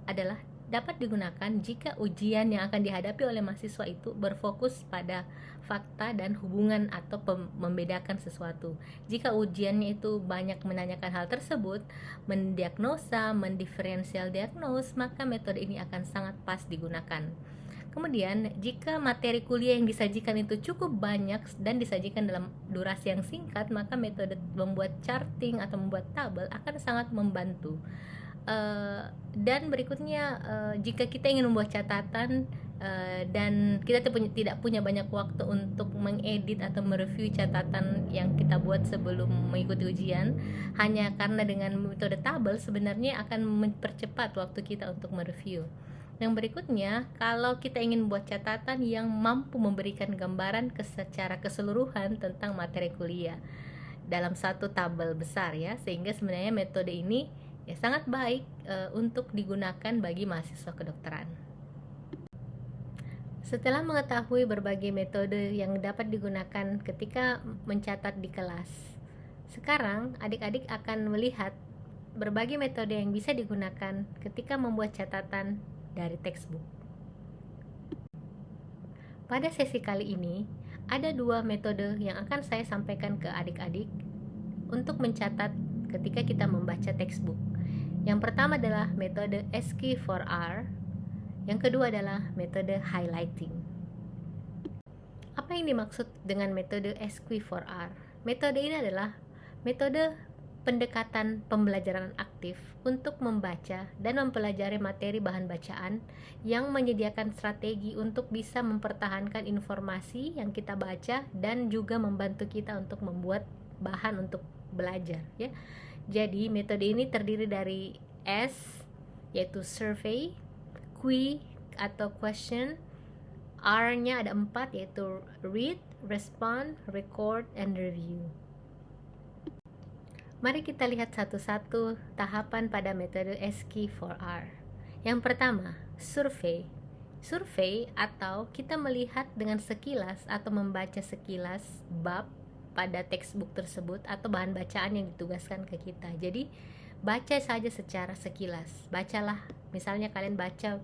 adalah dapat digunakan jika ujian yang akan dihadapi oleh mahasiswa itu berfokus pada fakta dan hubungan atau membedakan sesuatu. Jika ujiannya itu banyak menanyakan hal tersebut, mendiagnosa, mendiferensial diagnose, maka metode ini akan sangat pas digunakan. Kemudian, jika materi kuliah yang disajikan itu cukup banyak dan disajikan dalam durasi yang singkat, maka metode membuat charting atau membuat tabel akan sangat membantu. Dan berikutnya, jika kita ingin membuat catatan dan kita tidak punya banyak waktu untuk mengedit atau mereview catatan yang kita buat sebelum mengikuti ujian, hanya karena dengan metode tabel sebenarnya akan mempercepat waktu kita untuk mereview. Yang berikutnya, kalau kita ingin membuat catatan yang mampu memberikan gambaran secara keseluruhan tentang materi kuliah dalam satu tabel besar ya, sehingga sebenarnya metode ini ya sangat baik untuk digunakan bagi mahasiswa kedokteran. Setelah mengetahui berbagai metode yang dapat digunakan ketika mencatat di kelas, sekarang adik-adik akan melihat berbagai metode yang bisa digunakan ketika membuat catatan dari textbook. Pada sesi kali ini, ada 2 metode yang akan saya sampaikan ke adik-adik untuk mencatat ketika kita membaca textbook. Yang pertama adalah metode SQ4R, yang kedua adalah metode highlighting. Apa yang dimaksud dengan metode SQ4R? Metode ini adalah metode pendekatan pembelajaran aktif untuk membaca dan mempelajari materi bahan bacaan yang menyediakan strategi untuk bisa mempertahankan informasi yang kita baca dan juga membantu kita untuk membuat bahan untuk belajar ya. Jadi metode ini terdiri dari S yaitu survey, Q atau question, R-nya ada 4 yaitu read, respond, record, and review. Mari kita lihat satu-satu tahapan pada metode SQ4R. Yang pertama, survey. Survei atau kita melihat dengan sekilas atau membaca sekilas bab pada textbook tersebut atau bahan bacaan yang ditugaskan ke kita. Jadi baca saja secara sekilas. Bacalah, misalnya kalian baca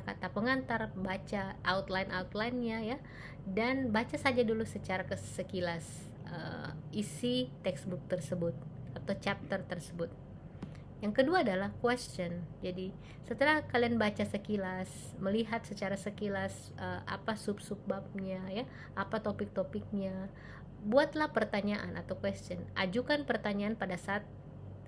kata pengantar, baca outline-nya ya, dan baca saja dulu secara sekilas isi textbook tersebut atau chapter tersebut. Yang kedua adalah question. Jadi setelah kalian baca sekilas, melihat secara sekilas apa sub-sub babnya ya, apa topik-topiknya, buatlah pertanyaan atau question. Ajukan pertanyaan pada saat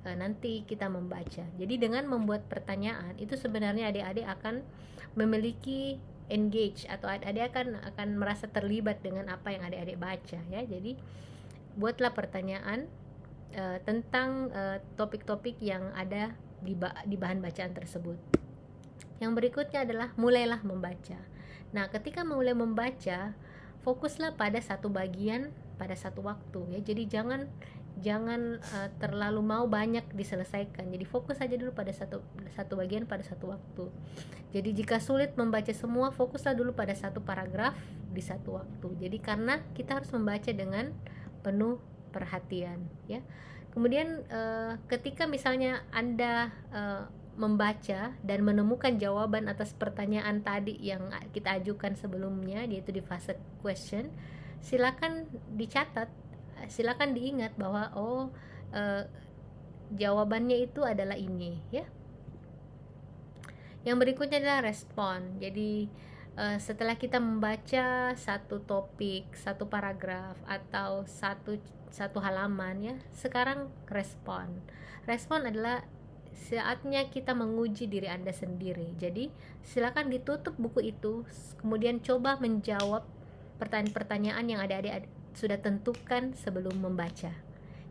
nanti kita membaca. Jadi dengan membuat pertanyaan itu sebenarnya adik-adik akan memiliki engage, atau adik-adik akan merasa terlibat dengan apa yang adik-adik baca ya. Jadi buatlah pertanyaan tentang topik-topik yang ada di bahan bacaan tersebut. Yang berikutnya adalah mulailah membaca. Nah, ketika mulai membaca, fokuslah pada satu bagian pada satu waktu ya. Jadi jangan terlalu mau banyak diselesaikan. Jadi fokus saja dulu pada satu bagian pada satu waktu. Jadi jika sulit membaca semua, fokuslah dulu pada satu paragraf di satu waktu. Jadi karena kita harus membaca dengan penuh perhatian ya. Kemudian ketika misalnya Anda membaca dan menemukan jawaban atas pertanyaan tadi yang kita ajukan sebelumnya, yaitu di fase question, silakan dicatat, silakan diingat bahwa jawabannya itu adalah ini ya. Yang berikutnya adalah respon. Jadi setelah kita membaca satu topik, satu paragraf atau satu halaman ya, sekarang respon. Respon adalah saatnya kita menguji diri Anda sendiri. Jadi silakan ditutup buku itu, kemudian coba menjawab pertanyaan-pertanyaan yang adik-adik sudah tentukan sebelum membaca.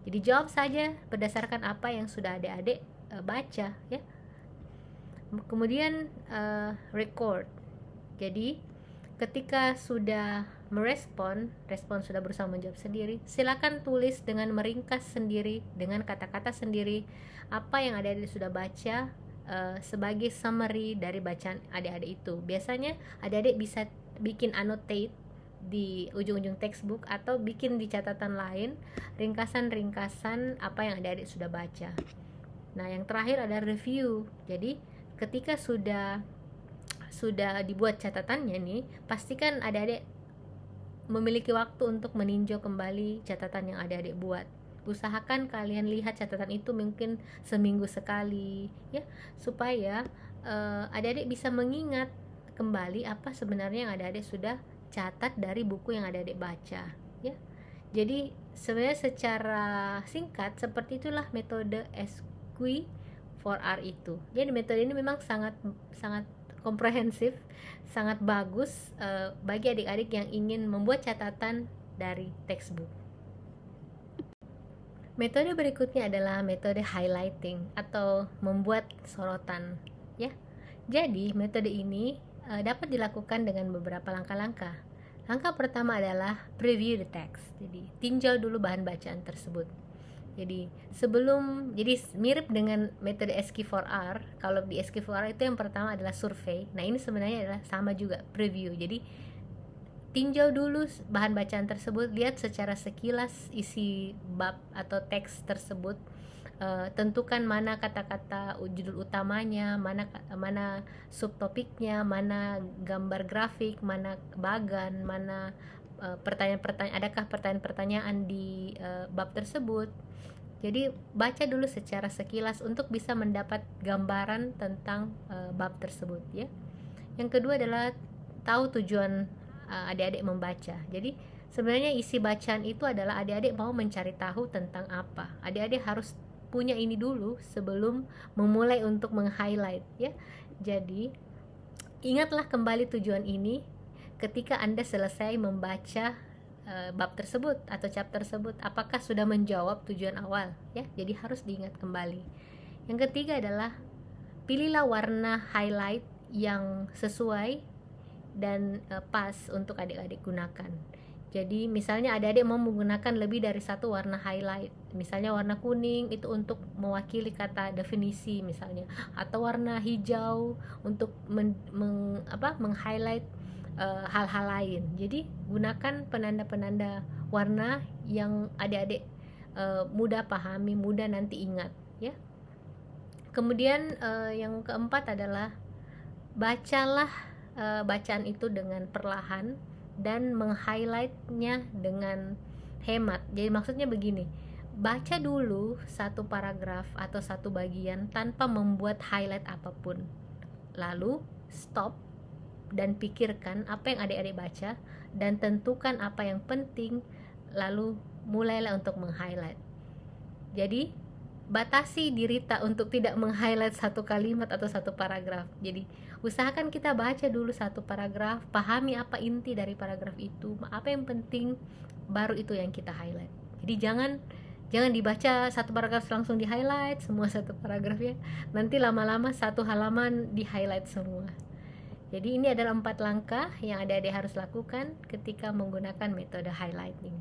Jadi jawab saja berdasarkan apa yang sudah adik-adik baca ya. Kemudian record. Jadi ketika sudah respon sudah berusaha menjawab sendiri, silakan tulis dengan meringkas sendiri, dengan kata-kata sendiri apa yang adik-adik sudah baca sebagai summary dari bacaan adik-adik itu. Biasanya adik-adik bisa bikin annotate di ujung-ujung textbook atau bikin di catatan lain ringkasan-ringkasan apa yang adik-adik sudah baca. Nah, yang terakhir ada review. Jadi ketika sudah dibuat catatannya nih, pastikan adik-adik memiliki waktu untuk meninjau kembali catatan yang adik-adik buat. Usahakan kalian lihat catatan itu mungkin seminggu sekali ya, supaya adik-adik bisa mengingat kembali apa sebenarnya yang adik-adik sudah catat dari buku yang adik-adik baca ya. Jadi sebenarnya secara singkat seperti itulah metode SQ4R itu. Jadi metode ini memang sangat komprehensif, sangat bagus bagi adik-adik yang ingin membuat catatan dari textbook. Metode berikutnya adalah metode highlighting atau membuat sorotan ya. Jadi metode ini dapat dilakukan dengan beberapa langkah-langkah. Langkah pertama adalah preview the text. Jadi tinjau dulu bahan bacaan tersebut. Jadi mirip dengan metode SQ4R. Kalau di SQ4R itu yang pertama adalah survei. Nah, ini sebenarnya adalah sama juga, preview. Jadi tinjau dulu bahan bacaan tersebut, lihat secara sekilas isi bab atau teks tersebut. Tentukan mana kata-kata judul utamanya, mana subtopiknya, mana gambar grafik, mana bagan, mana pertanyaan-pertanyaan, adakah pertanyaan-pertanyaan di bab tersebut. Jadi baca dulu secara sekilas untuk bisa mendapat gambaran tentang bab tersebut ya. Yang kedua adalah tahu tujuan adik-adik membaca. Jadi sebenarnya isi bacaan itu adalah adik-adik mau mencari tahu tentang apa. Adik-adik harus punya ini dulu sebelum memulai untuk meng-highlight ya. Jadi ingatlah kembali tujuan ini ketika Anda selesai membaca bab tersebut atau chapter tersebut, apakah sudah menjawab tujuan awal ya. Jadi harus diingat kembali. Yang ketiga adalah pilihlah warna highlight yang sesuai dan pas untuk adik-adik gunakan. Jadi misalnya adik-adik mau menggunakan lebih dari satu warna highlight, misalnya warna kuning itu untuk mewakili kata definisi misalnya, atau warna hijau untuk meng-highlight hal-hal lain. Jadi gunakan penanda-penanda warna yang adik-adik mudah pahami, mudah nanti ingat ya. Kemudian yang keempat adalah bacalah bacaan itu dengan perlahan dan meng-highlightnya dengan hemat. Jadi maksudnya begini, baca dulu satu paragraf atau satu bagian tanpa membuat highlight apapun, lalu stop dan pikirkan apa yang adik-adik baca dan tentukan apa yang penting, lalu mulailah untuk meng-highlight. Jadi batasi diri tak untuk tidak meng-highlight satu kalimat atau satu paragraf. Jadi usahakan kita baca dulu satu paragraf, pahami apa inti dari paragraf itu, apa yang penting, baru itu yang kita highlight. Jadi jangan dibaca satu paragraf langsung di highlight semua satu paragrafnya, nanti lama-lama satu halaman di highlight semua. Jadi ini adalah 4 langkah yang adik-adik harus lakukan ketika menggunakan metode highlighting.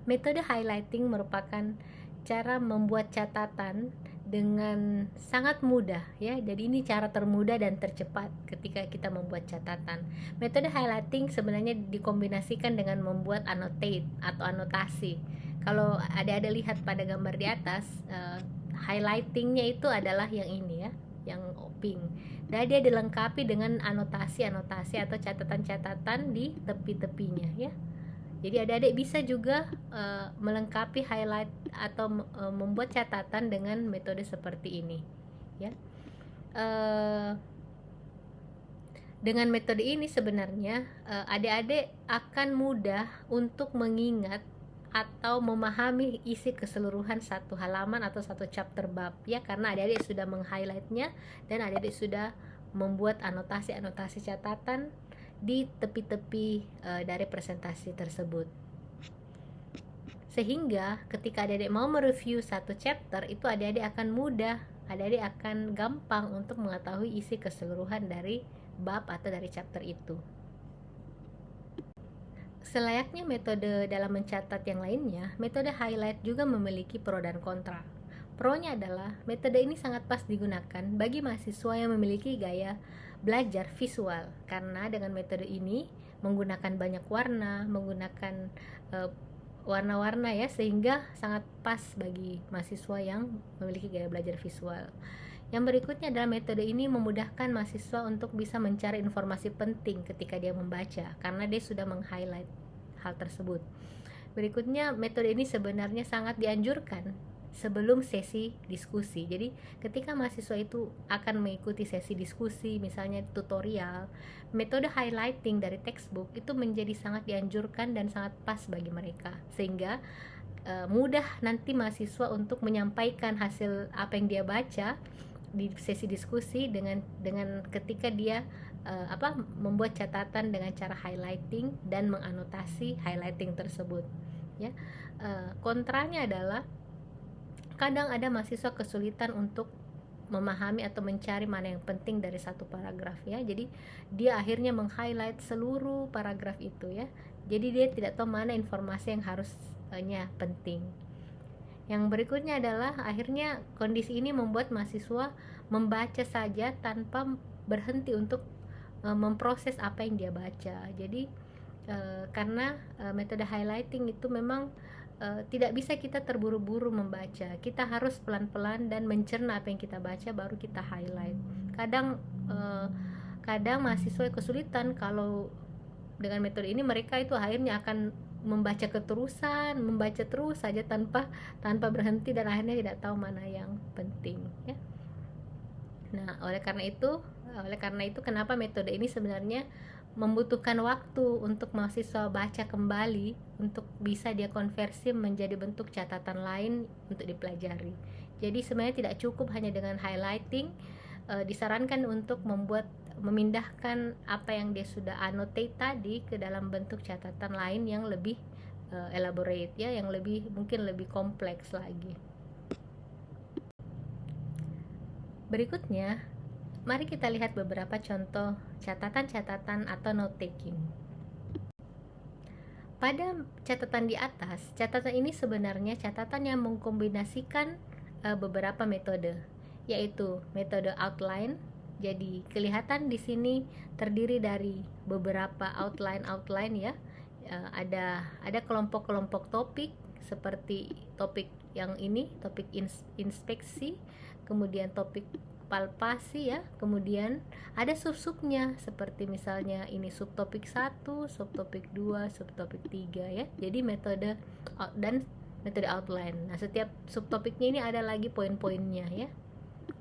Metode highlighting merupakan cara membuat catatan dengan sangat mudah ya. Jadi ini cara termudah dan tercepat ketika kita membuat catatan. Metode highlighting sebenarnya dikombinasikan dengan membuat annotate atau anotasi. Kalau adik-adik lihat pada gambar di atas, highlightingnya itu adalah yang ini ya, yang pink. Dan dia dilengkapi dengan anotasi-anotasi atau catatan-catatan di tepi-tepinya ya. Jadi adik-adik bisa juga melengkapi highlight atau membuat catatan dengan metode seperti ini ya. Dengan metode ini sebenarnya adik-adik akan mudah untuk mengingat atau memahami isi keseluruhan satu halaman atau satu chapter bab ya, karena adik-adik sudah meng-highlightnya dan adik-adik sudah membuat anotasi-anotasi catatan di tepi-tepi dari presentasi tersebut, sehingga ketika adik-adik mau mereview satu chapter itu adik-adik akan mudah, adik-adik akan gampang untuk mengetahui isi keseluruhan dari bab atau dari chapter itu. Selayaknya metode dalam mencatat yang lainnya, metode highlight juga memiliki pro dan kontra. Pro-nya adalah metode ini sangat pas digunakan bagi mahasiswa yang memiliki gaya belajar visual, karena dengan metode ini menggunakan banyak warna, menggunakan warna-warna ya, sehingga sangat pas bagi mahasiswa yang memiliki gaya belajar visual. Yang berikutnya adalah metode ini memudahkan mahasiswa untuk bisa mencari informasi penting ketika dia membaca, karena dia sudah meng-highlight hal tersebut. Berikutnya, metode ini sebenarnya sangat dianjurkan sebelum sesi diskusi. Jadi ketika mahasiswa itu akan mengikuti sesi diskusi, misalnya tutorial, metode highlighting dari textbook itu menjadi sangat dianjurkan dan sangat pas bagi mereka, sehingga mudah nanti mahasiswa untuk menyampaikan hasil apa yang dia baca di sesi diskusi dengan ketika dia membuat catatan dengan cara highlighting dan menganotasi highlighting tersebut ya. Kontranya adalah kadang ada mahasiswa kesulitan untuk memahami atau mencari mana yang penting dari satu paragraf ya. Jadi dia akhirnya meng-highlight seluruh paragraf itu ya. Jadi dia tidak tahu mana informasi yang harusnya penting. Yang berikutnya adalah akhirnya kondisi ini membuat mahasiswa membaca saja tanpa berhenti untuk memproses apa yang dia baca. Jadi karena metode highlighting itu memang tidak bisa kita terburu-buru membaca. Kita harus pelan-pelan dan mencerna apa yang kita baca baru kita highlight. Kadang mahasiswa kesulitan kalau dengan metode ini, mereka itu akhirnya akan membaca terus saja tanpa berhenti dan akhirnya tidak tahu mana yang penting ya. Nah, oleh karena itu kenapa metode ini sebenarnya membutuhkan waktu untuk mahasiswa baca kembali untuk bisa dia konversi menjadi bentuk catatan lain untuk dipelajari. Jadi sebenarnya tidak cukup hanya dengan highlighting, disarankan untuk memindahkan apa yang dia sudah annotate tadi ke dalam bentuk catatan lain yang lebih elaborate ya, yang mungkin lebih kompleks lagi. Berikutnya, mari kita lihat beberapa contoh catatan-catatan atau note taking. Pada catatan di atas, catatan ini sebenarnya catatan yang mengkombinasikan beberapa metode, yaitu metode outline. Jadi kelihatan di sini terdiri dari beberapa outline ya. Ada kelompok-kelompok topik seperti topik yang ini topik inspeksi, kemudian topik palpasi ya, kemudian ada sub-subnya seperti misalnya ini subtopik 1, subtopik 2, subtopik 3 ya. Jadi metode dan metode outline. Nah, setiap subtopiknya ini ada lagi poin-poinnya ya.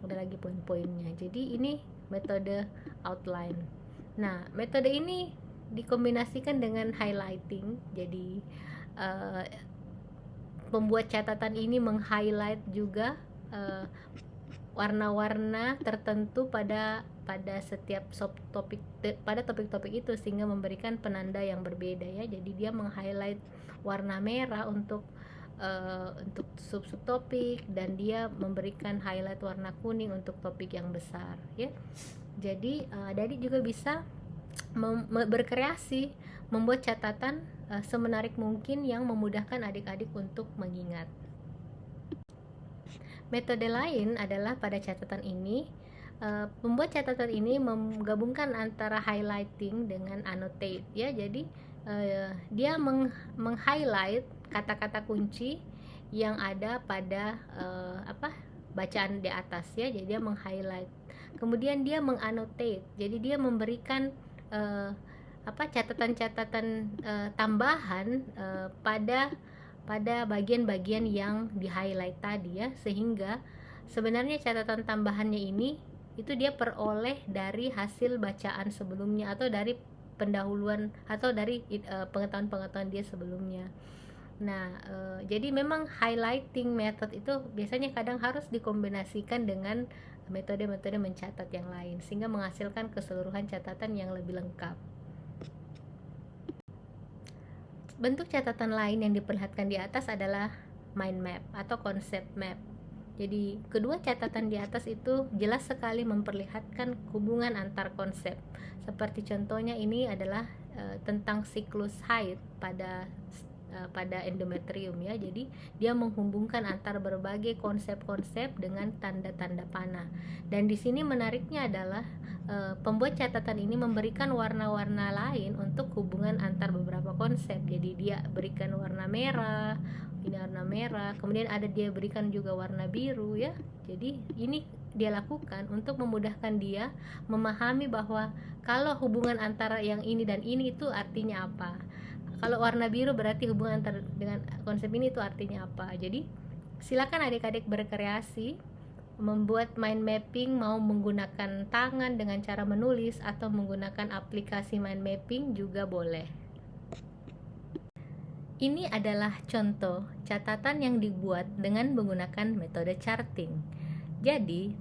Ada lagi poin-poinnya. Jadi ini metode outline. Nah, metode ini dikombinasikan dengan highlighting. Jadi pembuat catatan ini meng-highlight juga warna-warna tertentu pada setiap subtopik, pada topik-topik itu, sehingga memberikan penanda yang berbeda ya. Jadi dia meng-highlight warna merah untuk subtopik, dan dia memberikan highlight warna kuning untuk topik yang besar ya. Jadi adik juga bisa berkreasi, membuat catatan semenarik mungkin yang memudahkan adik-adik untuk mengingat. Metode lain adalah pada catatan ini, pembuat catatan ini menggabungkan antara highlighting dengan annotate ya. Jadi dia meng-highlight kata-kata kunci yang ada pada bacaan di atas ya. Jadi dia meng-highlight, kemudian dia meng-annotate. Jadi dia memberikan catatan-catatan tambahan pada bagian-bagian yang di highlight tadi ya, sehingga sebenarnya catatan tambahannya ini itu dia peroleh dari hasil bacaan sebelumnya, atau dari pendahuluan, atau dari pengetahuan-pengetahuan dia sebelumnya. Nah, jadi memang highlighting method itu biasanya kadang harus dikombinasikan dengan metode-metode mencatat yang lain, sehingga menghasilkan keseluruhan catatan yang lebih lengkap. Bentuk catatan lain yang diperlihatkan di atas adalah mind map atau concept map. Jadi kedua catatan di atas itu jelas sekali memperlihatkan hubungan antar konsep. Seperti contohnya ini adalah tentang siklus haid pada endometrium ya. Jadi dia menghubungkan antar berbagai konsep-konsep dengan tanda-tanda panah. Dan di sini menariknya adalah pembuat catatan ini memberikan warna-warna lain untuk hubungan antar beberapa konsep. Jadi dia berikan warna merah, ini warna merah, kemudian ada dia berikan juga warna biru ya. Jadi ini dia lakukan untuk memudahkan dia memahami bahwa kalau hubungan antara yang ini dan ini itu artinya apa. Kalau warna biru berarti hubungan dengan konsep ini itu artinya apa. Jadi silakan adik-adik berkreasi membuat mind mapping, mau menggunakan tangan dengan cara menulis atau menggunakan aplikasi mind mapping juga boleh. Ini adalah contoh catatan yang dibuat dengan menggunakan metode charting. Jadi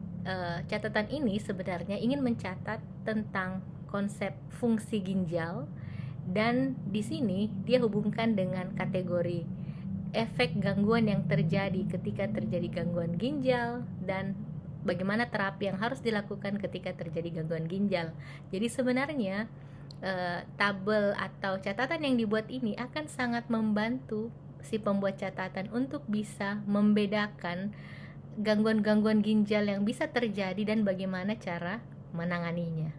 catatan ini sebenarnya ingin mencatat tentang konsep fungsi ginjal, dan di sini dia hubungkan dengan kategori efek gangguan yang terjadi ketika terjadi gangguan ginjal, dan bagaimana terapi yang harus dilakukan ketika terjadi gangguan ginjal. Jadi sebenarnya tabel atau catatan yang dibuat ini akan sangat membantu si pembuat catatan untuk bisa membedakan gangguan-gangguan ginjal yang bisa terjadi dan bagaimana cara menanganinya.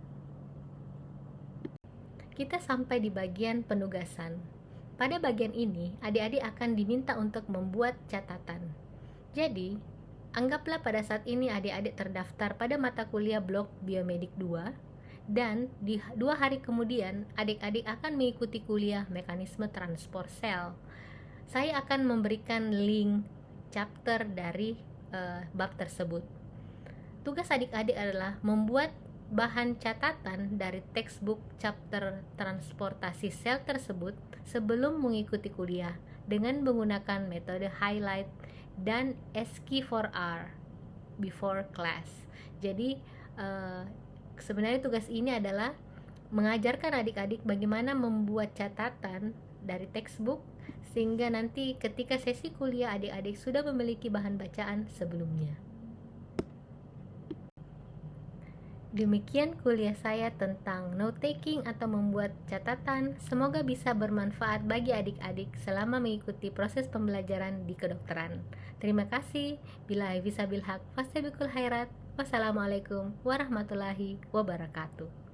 Kita sampai di bagian penugasan. Pada bagian ini, adik-adik akan diminta untuk membuat catatan. Jadi, anggaplah pada saat ini adik-adik terdaftar pada mata kuliah blok Biomedik 2, dan di 2 hari kemudian adik-adik akan mengikuti kuliah mekanisme transport sel. Saya akan memberikan link chapter dari bab tersebut. Tugas adik-adik adalah membuat bahan catatan dari textbook chapter transportasi sel tersebut sebelum mengikuti kuliah dengan menggunakan metode highlight dan SQ4R before class. Jadi sebenarnya tugas ini adalah mengajarkan adik-adik bagaimana membuat catatan dari textbook, sehingga nanti ketika sesi kuliah adik-adik sudah memiliki bahan bacaan sebelumnya. Demikian kuliah saya tentang note taking atau membuat catatan. Semoga bisa bermanfaat bagi adik-adik selama mengikuti proses pembelajaran di kedokteran. Terima kasih. Billahi bisabil haq, fastabiqul khairat. Wassalamualaikum warahmatullahi wabarakatuh.